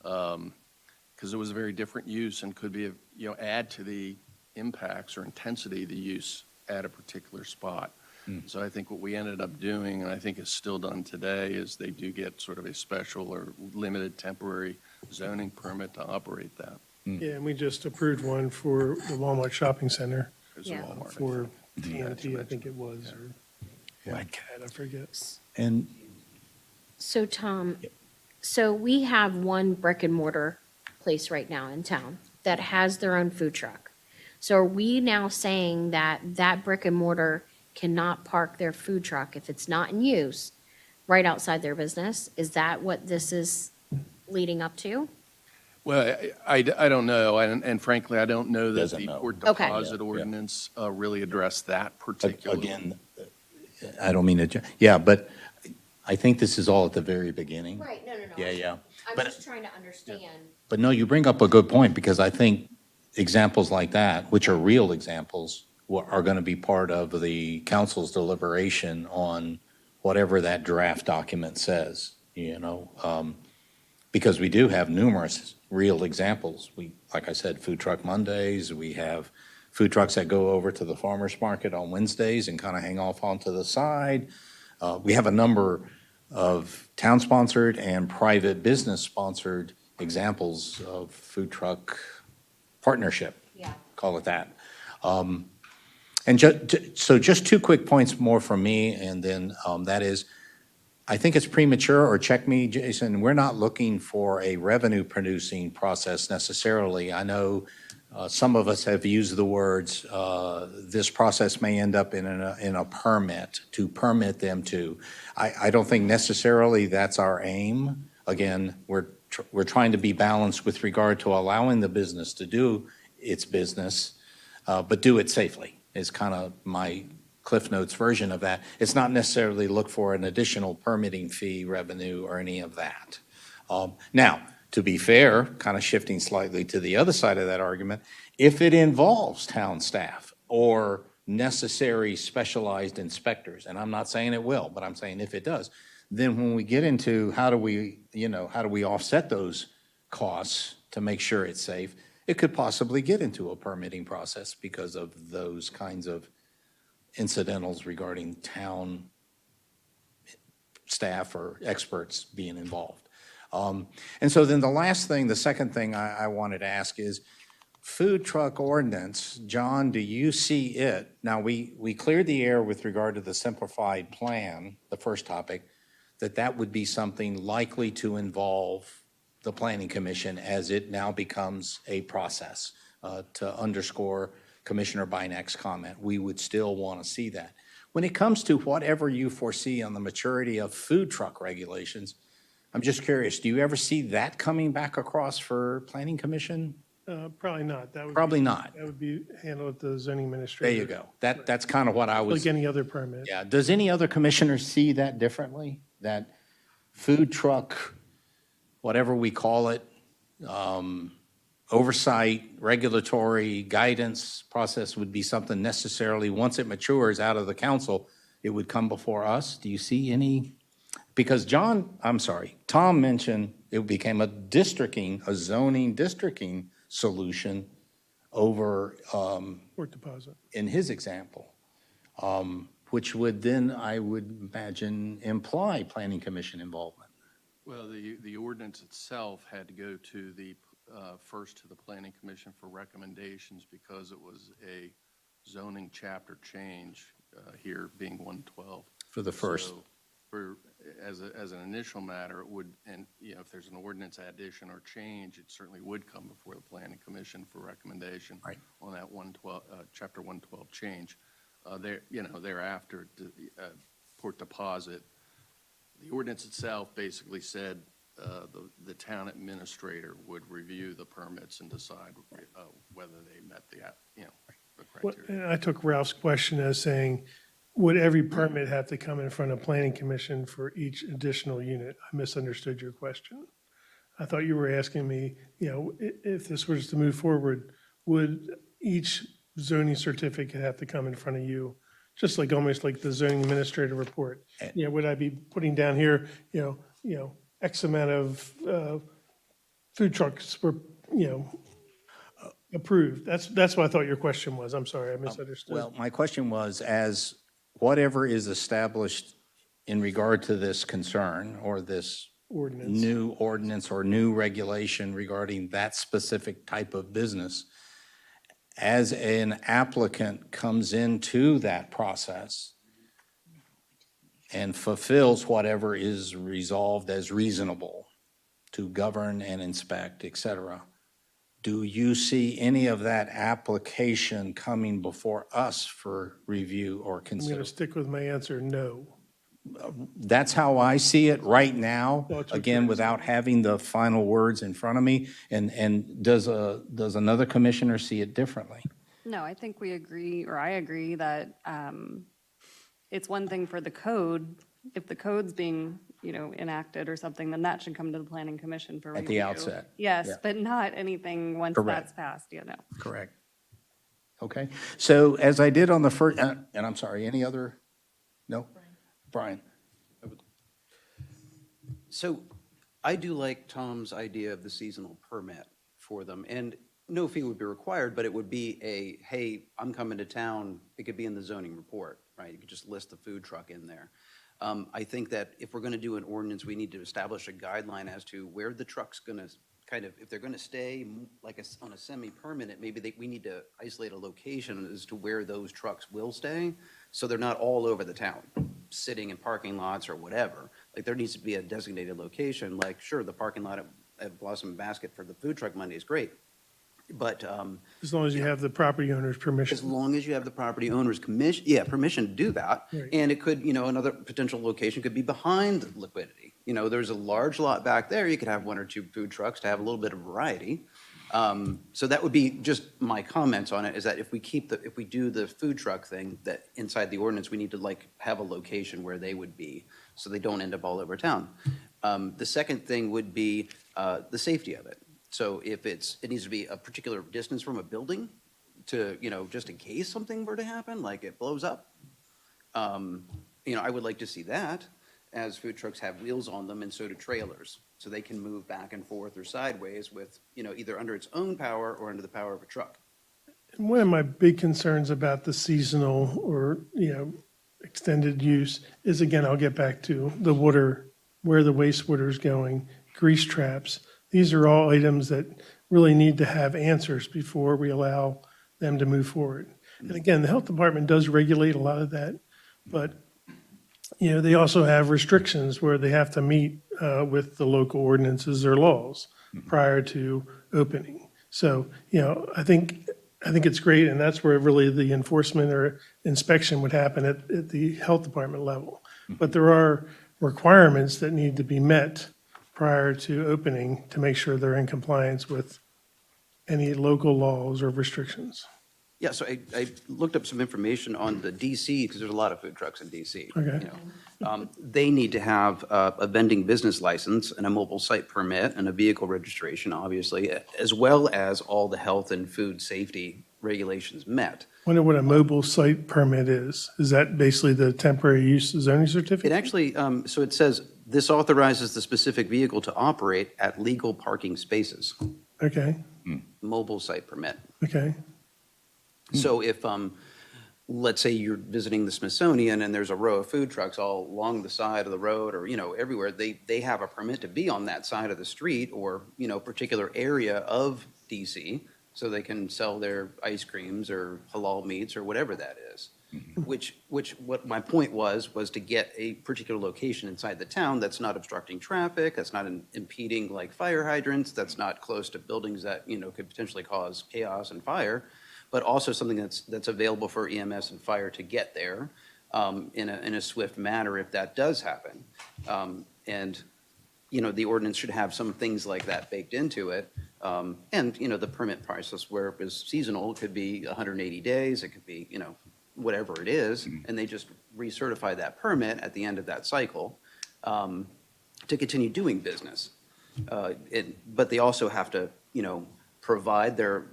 Because it was a very different use and could be, add to the impacts or intensity of the use at a particular spot. So I think what we ended up doing, and I think is still done today, is they do get sort of a special or limited temporary zoning permit to operate that. Yeah, and we just approved one for the Walmart Shopping Center There's a Yeah. Walmart. for TNT, I think it was, or Black Cat, I forget. And So Tom, so we have one brick and mortar place right now in town that has their own food truck. So are we now saying that that brick and mortar cannot park their food truck if it's not in use right outside their business? Is that what this is leading up to? Well, I don't know, and frankly, I don't know that Doesn't the know. port Okay. deposit ordinance really addressed that particular. again, I don't mean to, yeah, but I think this is all at the very beginning. Right, no. Yeah, yeah. I'm But- just trying to understand. But no, you bring up a good point, because I think examples like that, which are real examples, are going to be part of the council's deliberation on whatever that draft document says, because we do have numerous real examples. Like I said, Food Truck Mondays, we have food trucks that go over to the farmer's market on Wednesdays and kind of hang off onto the side. We have a number of town-sponsored and private business-sponsored examples of food truck partnership. Yeah. Call it that. And so just two quick points more from me, and then that is, I think it's premature, or check me, Jason, we're not looking for a revenue-producing process necessarily. I know some of us have used the words, this process may end up in a permit, to permit them to. I don't think necessarily that's our aim. Again, we're trying to be balanced with regard to allowing the business to do its business, but do it safely, is kind of my Cliff Notes version of that. It's not necessarily look for an additional permitting fee revenue or any of that. Now, to be fair, kind of shifting slightly to the other side of that argument, if it involves town staff or necessary specialized inspectors, and I'm not saying it will, but I'm saying if it does, then when we get into how do we offset those costs to make sure it's safe, it could possibly get into a permitting process because of those kinds of incidentals regarding town staff or experts being involved. And so then the second thing I wanted to ask is, food truck ordinance, John, do you see it? Now, we cleared the air with regard to the simplified plan, the first topic, that would be something likely to involve the Planning Commission as it now becomes a process. To underscore Commissioner Bynak's comment, we would still want to see that. When it comes to whatever you foresee on the maturity of food truck regulations, I'm just curious, do you ever see that coming back across for Planning Commission? Probably not. Probably not. That would be handled at the zoning There administrator. you go. That's kind of what I was. Like any other permit. Yeah. Does any other commissioner see that differently? That food truck, whatever we call it, oversight, regulatory guidance process would be something necessarily, once it matures out of the council, it would come before us? Do you see any? Because Tom mentioned it became a zoning districting solution over, Port deposit. in his example, which would then, I would imagine, imply planning commission involvement. Well, the ordinance itself had to go to the, first to the planning commission for recommendations because it was a zoning chapter change, here being 112. For the first. So as an initial matter, it would, and, if there's an ordinance addition or change, it certainly would come before the planning commission for recommendation. Right. On that 112, chapter 112 change. Thereafter, port deposit, the ordinance itself basically said, the town administrator would review the permits and decide, whether they met the criteria. And I took Ralph's question as saying, would every permit have to come in front of planning commission for each additional unit? I misunderstood your question. I thought you were asking me, if this was to move forward, would each zoning certificate have to come in front of you? Just like, almost like the zoning administrator report. Would I be putting down here, X amount of food trucks were, approved? That's what I thought your question was. I'm sorry, I misunderstood. Well, my question was, as whatever is established in regard to this concern or this Ordinance. new ordinance or new regulation regarding that specific type of business, as an applicant comes into that process and fulfills whatever is resolved as reasonable to govern and inspect, et cetera, do you see any of that application coming before us for review or I'm going consideration? to stick with my answer, no. That's how I see it right now, Thought you again, could. without having the final words in front of me. And does another commissioner see it differently? No, I think we agree, or I agree that it's one thing for the code. If the code's being, enacted or something, then that should come to the planning commission for review. At the outset. Yes, Yeah. but not anything once Correct. that's passed, Correct. Okay, so as I did on the first, and I'm sorry, any other? No? Brian? So I do like Tom's idea of the seasonal permit for them, and no fee would be required, but it would be hey, I'm coming to town. It could be in the zoning report, right? You could just list the food truck in there. I think that if we're going to do an ordinance, we need to establish a guideline as to where the truck's going to if they're going to stay like on a semi-permanent, maybe we need to isolate a location as to where those trucks will stay, so they're not all over the town, sitting in parking lots or whatever. Like, there needs to be a designated location. Like, sure, the parking lot at Blossom Basket for the food truck Monday is great, but As long as you have the property owner's permission. as long as you have the property owner's permission to do that. Right. And it could, another potential location could be behind Liquidity. There's a large lot back there. You could have one or two food trucks to have a little bit of variety. So that would be just my comments on it, is that if we do the food truck thing, that inside the ordinance, we need to have a location where they would be, so they don't end up all over town. The second thing would be the safety of it. So if it needs to be a particular distance from a building to, just in case something were to happen, like it blows up. I would like to see that, as food trucks have wheels on them, and so do trailers. So they can move back and forth or sideways with, either under its own power or under the power of a truck. And one of my big concerns about the seasonal or, extended use is, again, I'll get back to the water, where the wastewater is going, grease traps. These are all items that really need to have answers before we allow them to move forward. And again, the health department does regulate a lot of that, but, they also have restrictions where they have to meet with the local ordinances or laws prior to opening. So, I think it's great, and that's where really the enforcement or inspection would happen at the health department level. But there are requirements that need to be met prior to opening to make sure they're in compliance with any local laws or restrictions. Yeah, so I looked up some information on the DC, because there's a lot of food trucks in DC. Okay. They need to have a vending business license and a mobile site permit and a vehicle registration, obviously, as well as all the health and food safety regulations met. Wonder what a mobile site permit is. Is that basically the temporary use zoning certificate? It actually, so it says, this authorizes the specific vehicle to operate at legal parking spaces, Okay, mobile site permit. okay. So if, let's say you're visiting the Smithsonian and there's a row of food trucks all along the side of the road or, everywhere, they have a permit to be on that side of the street or, particular area of DC, so they can sell their ice creams or halal meats or whatever that is. What my point was to get a particular location inside the town that's not obstructing traffic, that's not impeding like fire hydrants, that's not close to buildings that, could potentially cause chaos and fire, but also something that's available for EMS and fire to get there in a swift manner if that does happen. And, the ordinance should have some things like that baked into it. And, the permit process where it was seasonal, it could be 180 days, it could be, whatever it is, and they just recertify that permit at the end of that cycle to continue doing business. But they also have to, provide their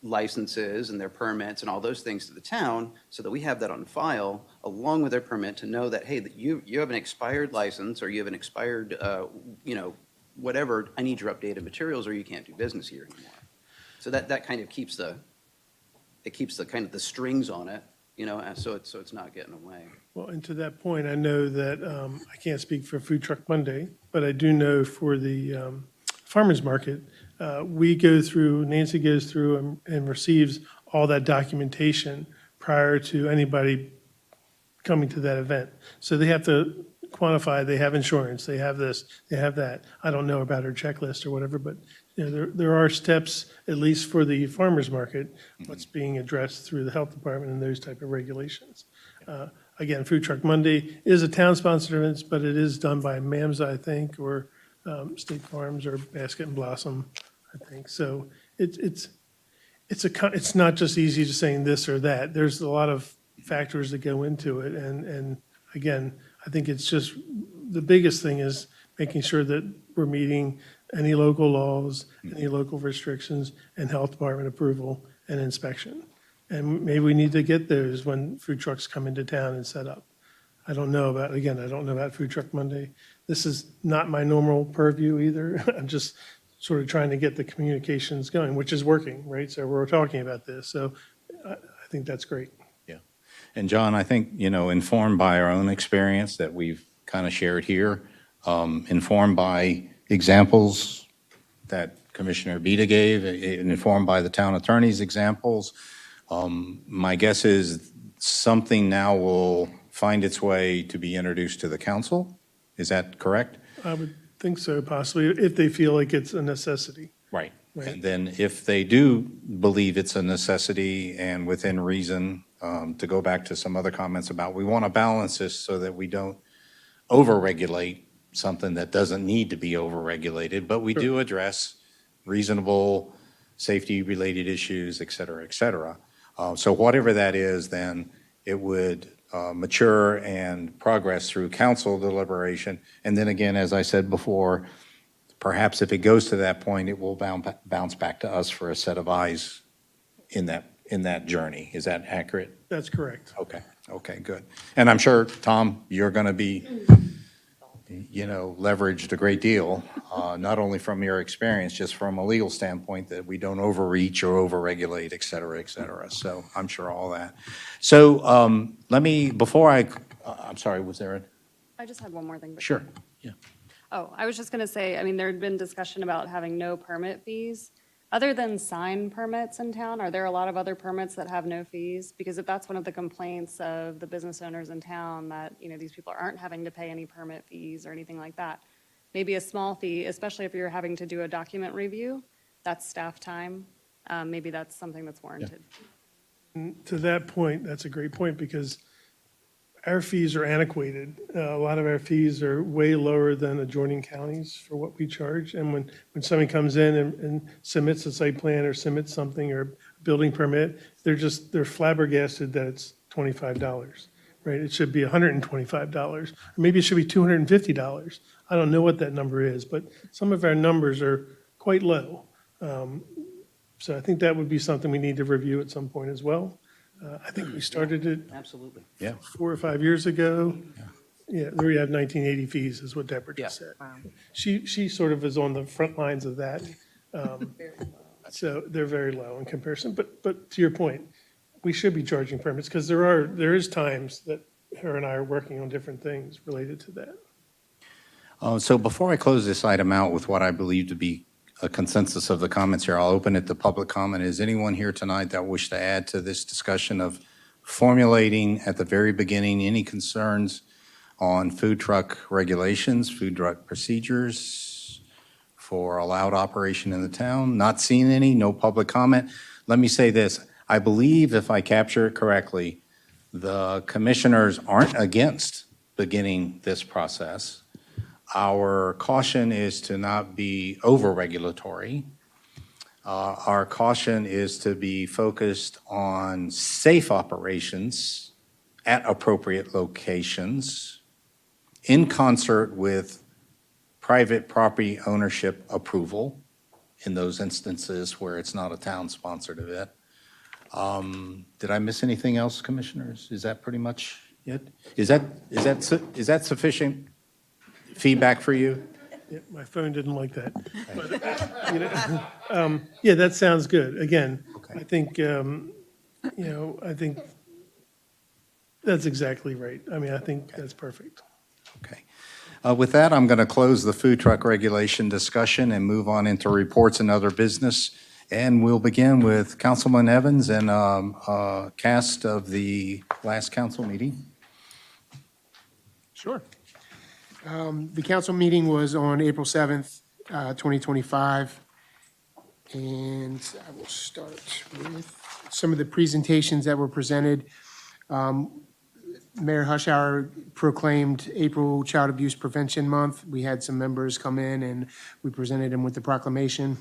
licenses and their permits and all those things to the town so that we have that on file along with their permit to know that, hey, that you have an expired license or you have an expired, whatever, I need your updated materials or you can't do business here anymore. So that kind of keeps the kind of the strings on it, so it's not getting away. Well, and to that point, I know that, I can't speak for Food Truck Monday, but I do know for the farmer's market, Nancy goes through and receives all that documentation prior to anybody coming to that event. So they have to quantify, they have insurance, they have this, they have that. I don't know about her checklist or whatever, but there are steps, at least for the farmer's market, what's being addressed through the health department and those type of regulations. Again, Food Truck Monday is a town-sponsored event, but it is done by MAMSA, I think, or State Farms or Basket and Blossom, I think. So it's not just easy to saying this or that. There's a lot of factors that go into it. And again, I think it's just, the biggest thing is making sure that we're meeting any local laws, any local restrictions, and health department approval and inspection. And maybe we need to get those when food trucks come into town and set up. I don't know about Food Truck Monday. This is not my normal purview either. I'm just sort of trying to get the communications going, which is working, right? So we're talking about this. So I think that's great. Yeah. And John, I think, informed by our own experience that we've kind of shared here, informed by examples that Commissioner Beta gave, informed by the town attorney's examples, my guess is something now will find its way to be introduced to the council. Is that correct? I would think so, possibly, if they feel like it's a necessity. Right. Right. And then if they do believe it's a necessity and within reason, to go back to some other comments about, we want to balance this so that we don't overregulate something that doesn't need to be overregulated, but we do address reasonable safety-related issues, et cetera, et cetera. So whatever that is, then it would mature and progress through council deliberation. And then again, as I said before, perhaps if it goes to that point, it will bounce back to us for a set of eyes in that journey. Is that accurate? That's correct. Okay, good. And I'm sure, Tom, you're going to be, leveraged a great deal, not only from your experience, just from a legal standpoint, that we don't overreach or overregulate, et cetera, et cetera. So I'm sure all that. So I'm sorry, was there I just had one more thing. but- Sure, yeah. Oh, I was just going to say, there had been discussion about having no permit fees. Other than sign permits in town, are there a lot of other permits that have no fees? Because if that's one of the complaints of the business owners in town, that, these people aren't having to pay any permit fees or anything like that, maybe a small fee, especially if you're having to do a document review, that's staff time. Maybe that's something that's warranted. To that point, that's a great point, because our fees are antiquated. A lot of our fees are way lower than adjoining counties for what we charge. And when somebody comes in and submits a site plan or submits something or building permit, they're flabbergasted that it's $25, right? It should be $125, or maybe it should be $250. I don't know what that number is, but some of our numbers are quite low. So I think that would be something we need to review at some point as well. I think we started it Absolutely. 4 or 5 years ago. Yeah, we have 1980 fees, is what Deborah just said. She sort of is on the front lines of that. So they're very low in comparison. But to your point, we should be charging permits, because there is times that her and I are working on different things related to that. So before I close this item out with what I believe to be a consensus of the comments here, I'll open it to public comment. Is anyone here tonight that wish to add to this discussion of formulating at the very beginning any concerns on food truck regulations, food truck procedures for allowed operation in the town? Not seeing any, no public comment. Let me say this. I believe, if I capture it correctly, the commissioners aren't against beginning this process. Our caution is to not be over-regulatory. Our caution is to be focused on safe operations at appropriate locations in concert with private property ownership approval in those instances where it's not a town-sponsored event. Did I miss anything else, commissioners? Is that pretty much it? Is that sufficient feedback for you? Yeah, my phone didn't like that. But, yeah, that sounds good. Again, I think, I think that's exactly right. I mean, I think that's perfect. Okay. With that, I'm going to close the food truck regulation discussion and move on into reports and other business. And we'll begin with Councilman Evans and cast of the last council meeting. Sure. The council meeting was on April 7th, 2025. And I will start with some of the presentations that were presented. Mayor Hushhour proclaimed April Child Abuse Prevention Month. We had some members come in and we presented them with the proclamation.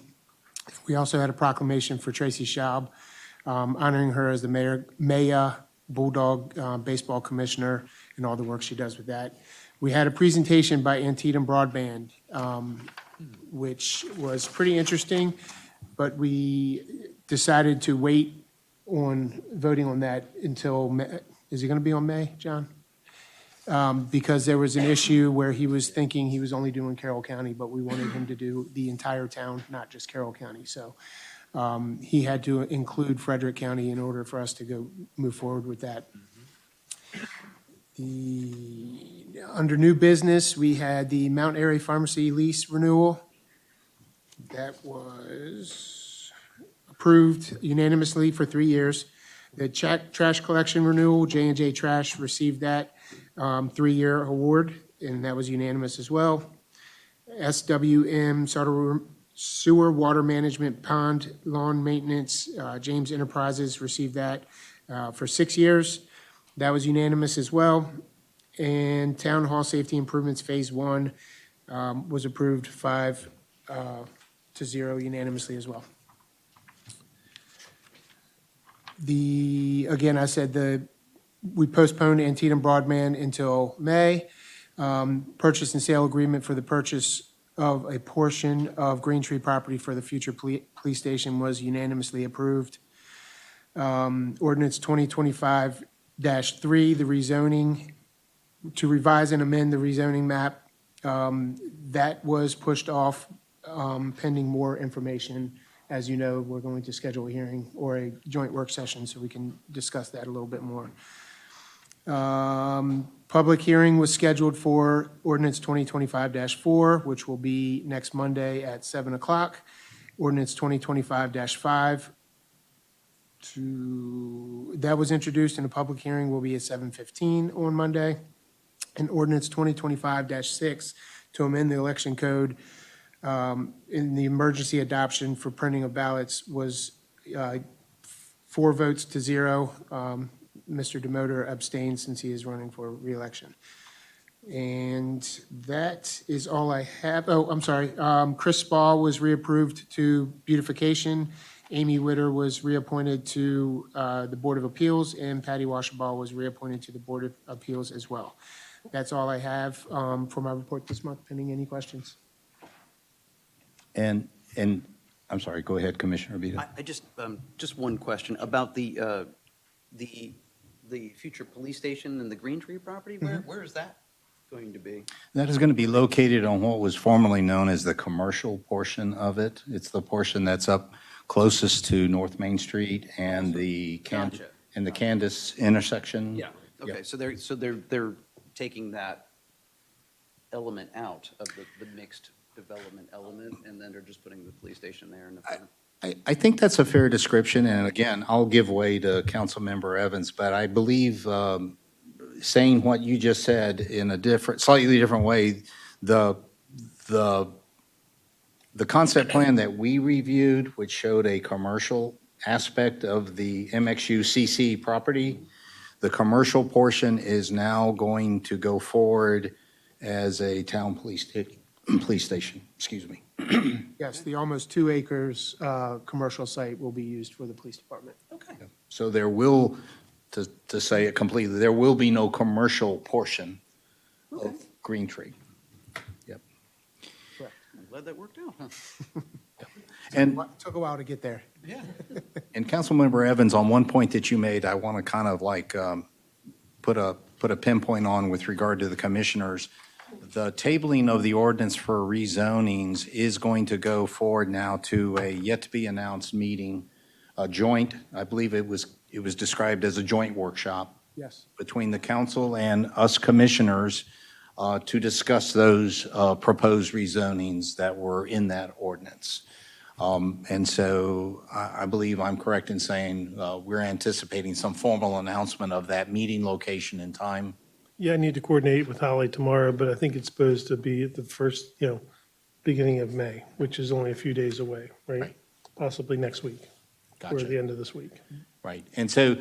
We also had a proclamation for Tracy Schaub, honoring her as the Maya Bulldog Baseball Commissioner and all the work she does with that. We had a presentation by Antietam Broadband, which was pretty interesting, but we decided to wait on voting on that until May. Is it going to be on May, John? Because there was an issue where he was thinking he was only doing Carroll County, but we wanted him to do the entire town, not just Carroll County. So he had to include Frederick County in order for us to move forward with that. Under new business, we had the Mount Airy Pharmacy lease renewal. That was approved unanimously for 3 years. The trash collection renewal, J&J Trash received that 3-year award, and that was unanimous as well. SWM Sewer Water Management Pond Lawn Maintenance, James Enterprises received that for 6 years. That was unanimous as well. And Town Hall Safety Improvements Phase 1 was approved 5-0 unanimously as well. Again, I said we postponed Antietam Broadband until May. Purchase and sale agreement for the purchase of a portion of Green Tree property for the future police station was unanimously approved. Ordinance 2025-3, the rezoning, to revise and amend the rezoning map, that was pushed off pending more information. As you know, we're going to schedule a hearing or a joint work session so we can discuss that a little bit more. Public hearing was scheduled for ordinance 2025-4, which will be next Monday at 7 o'clock. Ordinance 2025-5, that was introduced in a public hearing, will be at 7:15 on Monday. And ordinance 2025-6 to amend the election code in the emergency adoption for printing of ballots was 4 votes to 0. Mr. Demoter abstained since he is running for re-election. And that is all I have. Oh, I'm sorry. Chris Spall was reapproved to beautification, Amy Witter was reappointed to the Board of Appeals, and Patty Washaball was reappointed to the Board of Appeals as well. That's all I have for my report this month, pending any questions. And I'm sorry, go ahead, Commissioner Vito. I just one question about the future police station and the Green Tree property. Where is that going to be? That is going to be located on what was formerly known as the commercial portion of it. It's the portion that's up closest to North Main Street and the Gotcha. and the Candace intersection. Yeah, okay, so they're taking that element out of the mixed development element, and then they're just putting the police station there in the front. I think that's a fair description, and again, I'll give way to Councilmember Evans, but I believe saying what you just said in a slightly different way, the concept plan that we reviewed, which showed a commercial aspect of the MXU CC property, the commercial portion is now going to go forward as a town police station, excuse me. Yes, the almost 2 acres commercial site will be used for the police department. So there will, to say it completely, there will be no commercial portion of Green Tree. Yep. I'm glad that worked out, huh? And Took a while to get there. And Councilmember Evans, on one point that you made, I want to kind of like put a pinpoint on with regard to the commissioners. The tabling of the ordinance for rezonings is going to go forward now to a yet-to-be-announced meeting, a joint, I believe it was described as a joint workshop Yes. between the council and us commissioners to discuss those proposed rezonings that were in that ordinance. And so I believe I'm correct in saying we're anticipating some formal announcement of that meeting location and time. Yeah, I need to coordinate with Holly tomorrow, but I think it's supposed to be at the first, beginning of May, which is only a few days away, right? Right. Possibly next week, or Gotcha. the end of this week. Right. And so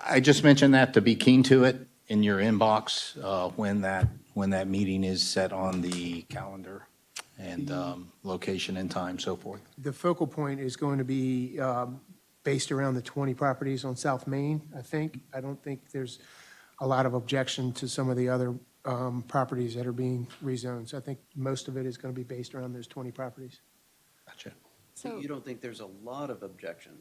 I just mentioned that to be keen to it in your inbox when that meeting is set on the calendar and location and time, so forth. The focal point is going to be based around the 20 properties on South Main, I think. I don't think there's a lot of objection to some of the other properties that are being rezoned. So I think most of it is going to be based around those 20 properties. Gotcha. So you don't think there's a lot of objection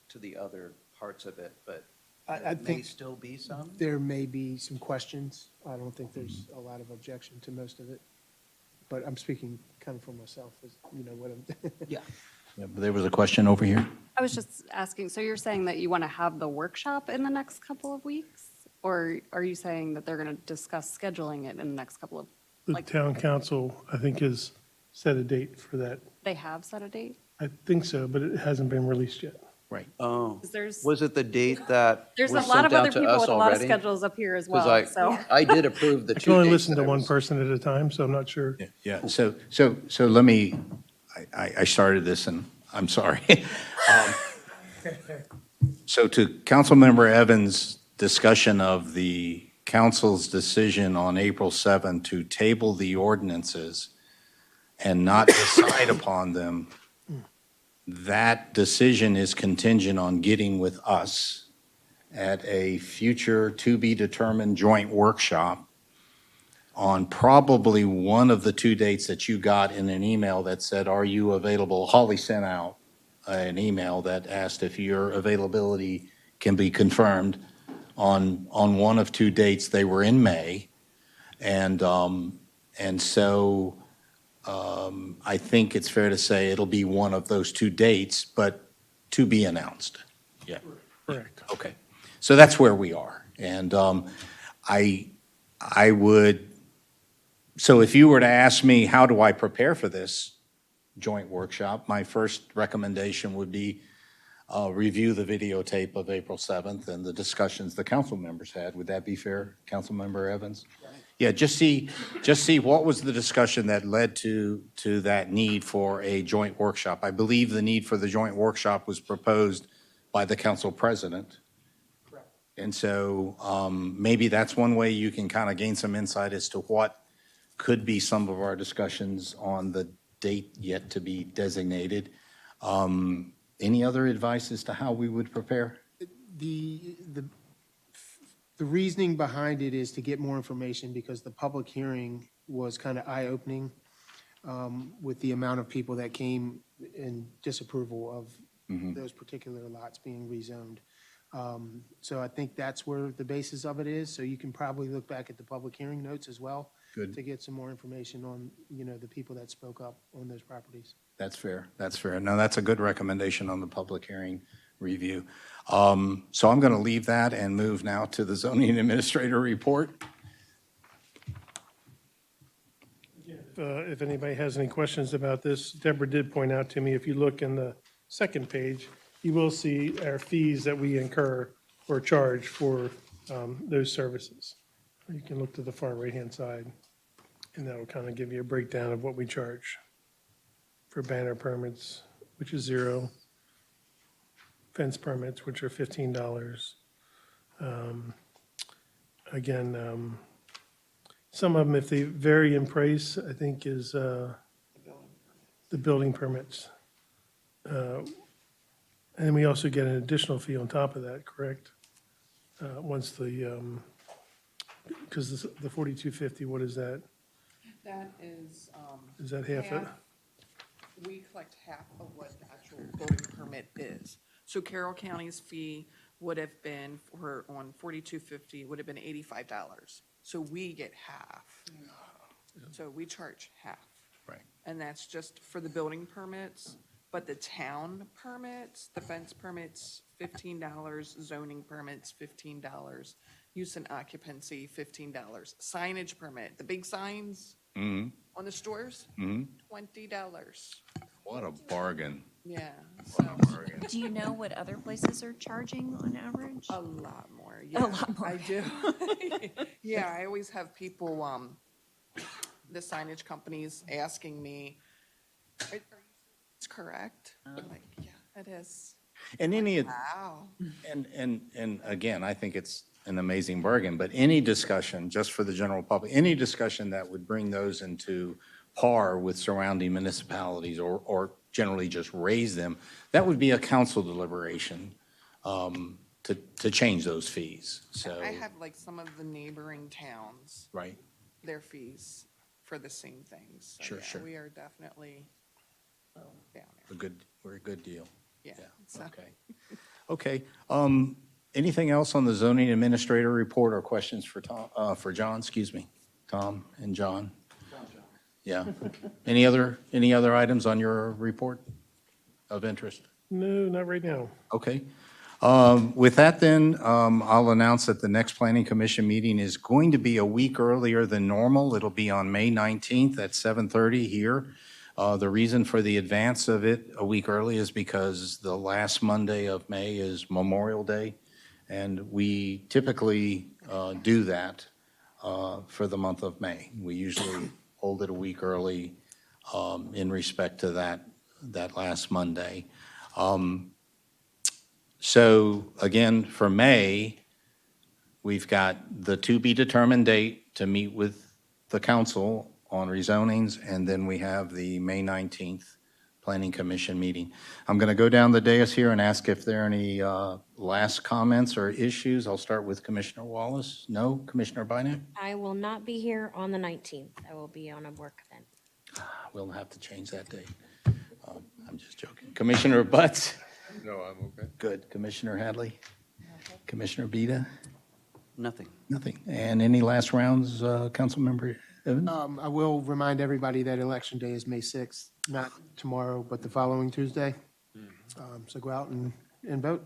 to the other parts of it, but I there may think still be some? there may be some questions. I don't think there's a lot of objection to most of it. But I'm speaking kind of for myself, as you know what I'm. Yeah. Yeah, but there was a question over here. I was just asking, so you're saying that you want to have the workshop in the next couple of weeks? Or are you saying that they're going to discuss scheduling it in the next couple of, The like, town council, I think, has set a date for that. they have set a date? I think so, but it hasn't been released yet. Right. Oh, 'Cause there's was it the date that a was lot sent of out other to people us with a lot of already? schedules up here as 'Cause well, so. I did approve the I two can only dates listen to that I one was- person at a time, so I'm not sure. Yeah. So let me, I started this and I'm sorry. So to Councilmember Evans' discussion of the council's decision on April 7 to table the ordinances and not decide upon them, that decision is contingent on getting with us at a future to-be-determined joint workshop on probably one of the 2 dates that you got in an email that said, are you available? Holly sent out an email that asked if your availability can be confirmed on one of 2 dates. They were in May. And so I think it's fair to say it'll be one of those 2 dates, but to be announced. Yeah. Correct. Okay. So that's where we are. And I would, so if you were to ask me, how do I prepare for this joint workshop, my first recommendation would be review the videotape of April 7th and the discussions the council members had. Would that be fair, Councilmember Evans? Yeah, just see what was the discussion that led to that need for a joint workshop. I believe the need for the joint workshop was proposed by the council president. Correct. And so maybe that's one way you can kind of gain some insight as to what could be some of our discussions on the date yet to be designated. Any other advice as to how we would prepare? The, the, the reasoning behind it is to get more information because the public hearing was kind of eye-opening with the amount of people that came in disapproval of those particular lots being rezoned. So I think that's where the basis of it is. So you can probably look back at the public hearing notes as well. Good. To get some more information on, the people that spoke up on those properties. That's fair. That's fair. No, that's a good recommendation on the public hearing review. So I'm going to leave that and move now to the zoning administrator report. If anybody has any questions about this, Deborah did point out to me, if you look in the second page, you will see our fees that we incur or charge for those services. You can look to the far right-hand side, and that will kind of give you a breakdown of what we charge for banner permits, which is $0, fence permits, which are $15. Again, some of them, if they vary in price, I think is the building permits. And we also get an additional fee on top of that, correct? Once the, because the 4250, what is that? That is. Is that half it? We collect half of what the actual building permit is. So Carroll County's fee would have been, on 4250, would have been $85. So we get half. So we charge half. Right. And that's just for the building permits. But the town permits, the fence permits, $15, zoning permits, $15, use and occupancy, $15, signage permit, the big signs on the stores, $20. What a bargain. Yeah, What so a bargain. Do you know what other places are charging on average? a lot more, yeah. lot more. I do. Yeah, I always have people, the signage companies asking me, are you it's correct? I'm like, yeah, it is. And any, Wow. and again, I think it's an amazing bargain, but any discussion, just for the general public, any discussion that would bring those into par with surrounding municipalities or generally just raise them, that would be a council deliberation to change those fees, so. I have like some of the neighboring towns, Right, their fees for the same things. So, Sure, yeah, sure. We are definitely down we're a good deal. there. Yeah. So. Okay. Anything else on the zoning administrator report or questions for for John, excuse me, Tom and John? Yeah. Any other items on your report of interest? No, not right now. Okay. With that then, I'll announce that the next planning commission meeting is going to be a week earlier than normal. It'll be on May 19th at 7:30 here. The reason for the advance of it a week early is because the last Monday of May is Memorial Day, and we typically do that for the month of May. We usually hold it a week early in respect to that last Monday. So again, for May, we've got the to-be-determined date to meet with the council on rezonings, and then we have the May 19th Planning Commission meeting. I'm going to go down the dais here and ask if there are any last comments or issues. I'll start with Commissioner Wallace. No? Commissioner Bynum? I will not be here on the 19th. I will be on a work event. We'll have to change that date. I'm just joking. Commissioner Butts? No, I'm okay. Good. Commissioner Hadley? Commissioner Beta? Nothing. Nothing. And any last rounds, Councilmember Evans? I will remind everybody that Election Day is May 6th, not tomorrow, but the following Tuesday. So go out and vote.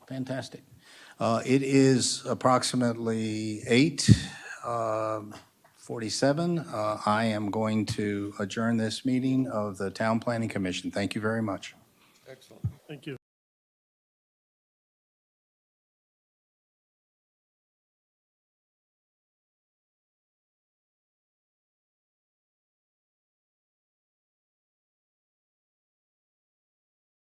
Fantastic. It is approximately 8:47. I am going to adjourn this meeting of the Town Planning Commission. Thank you very much. Excellent. Thank you.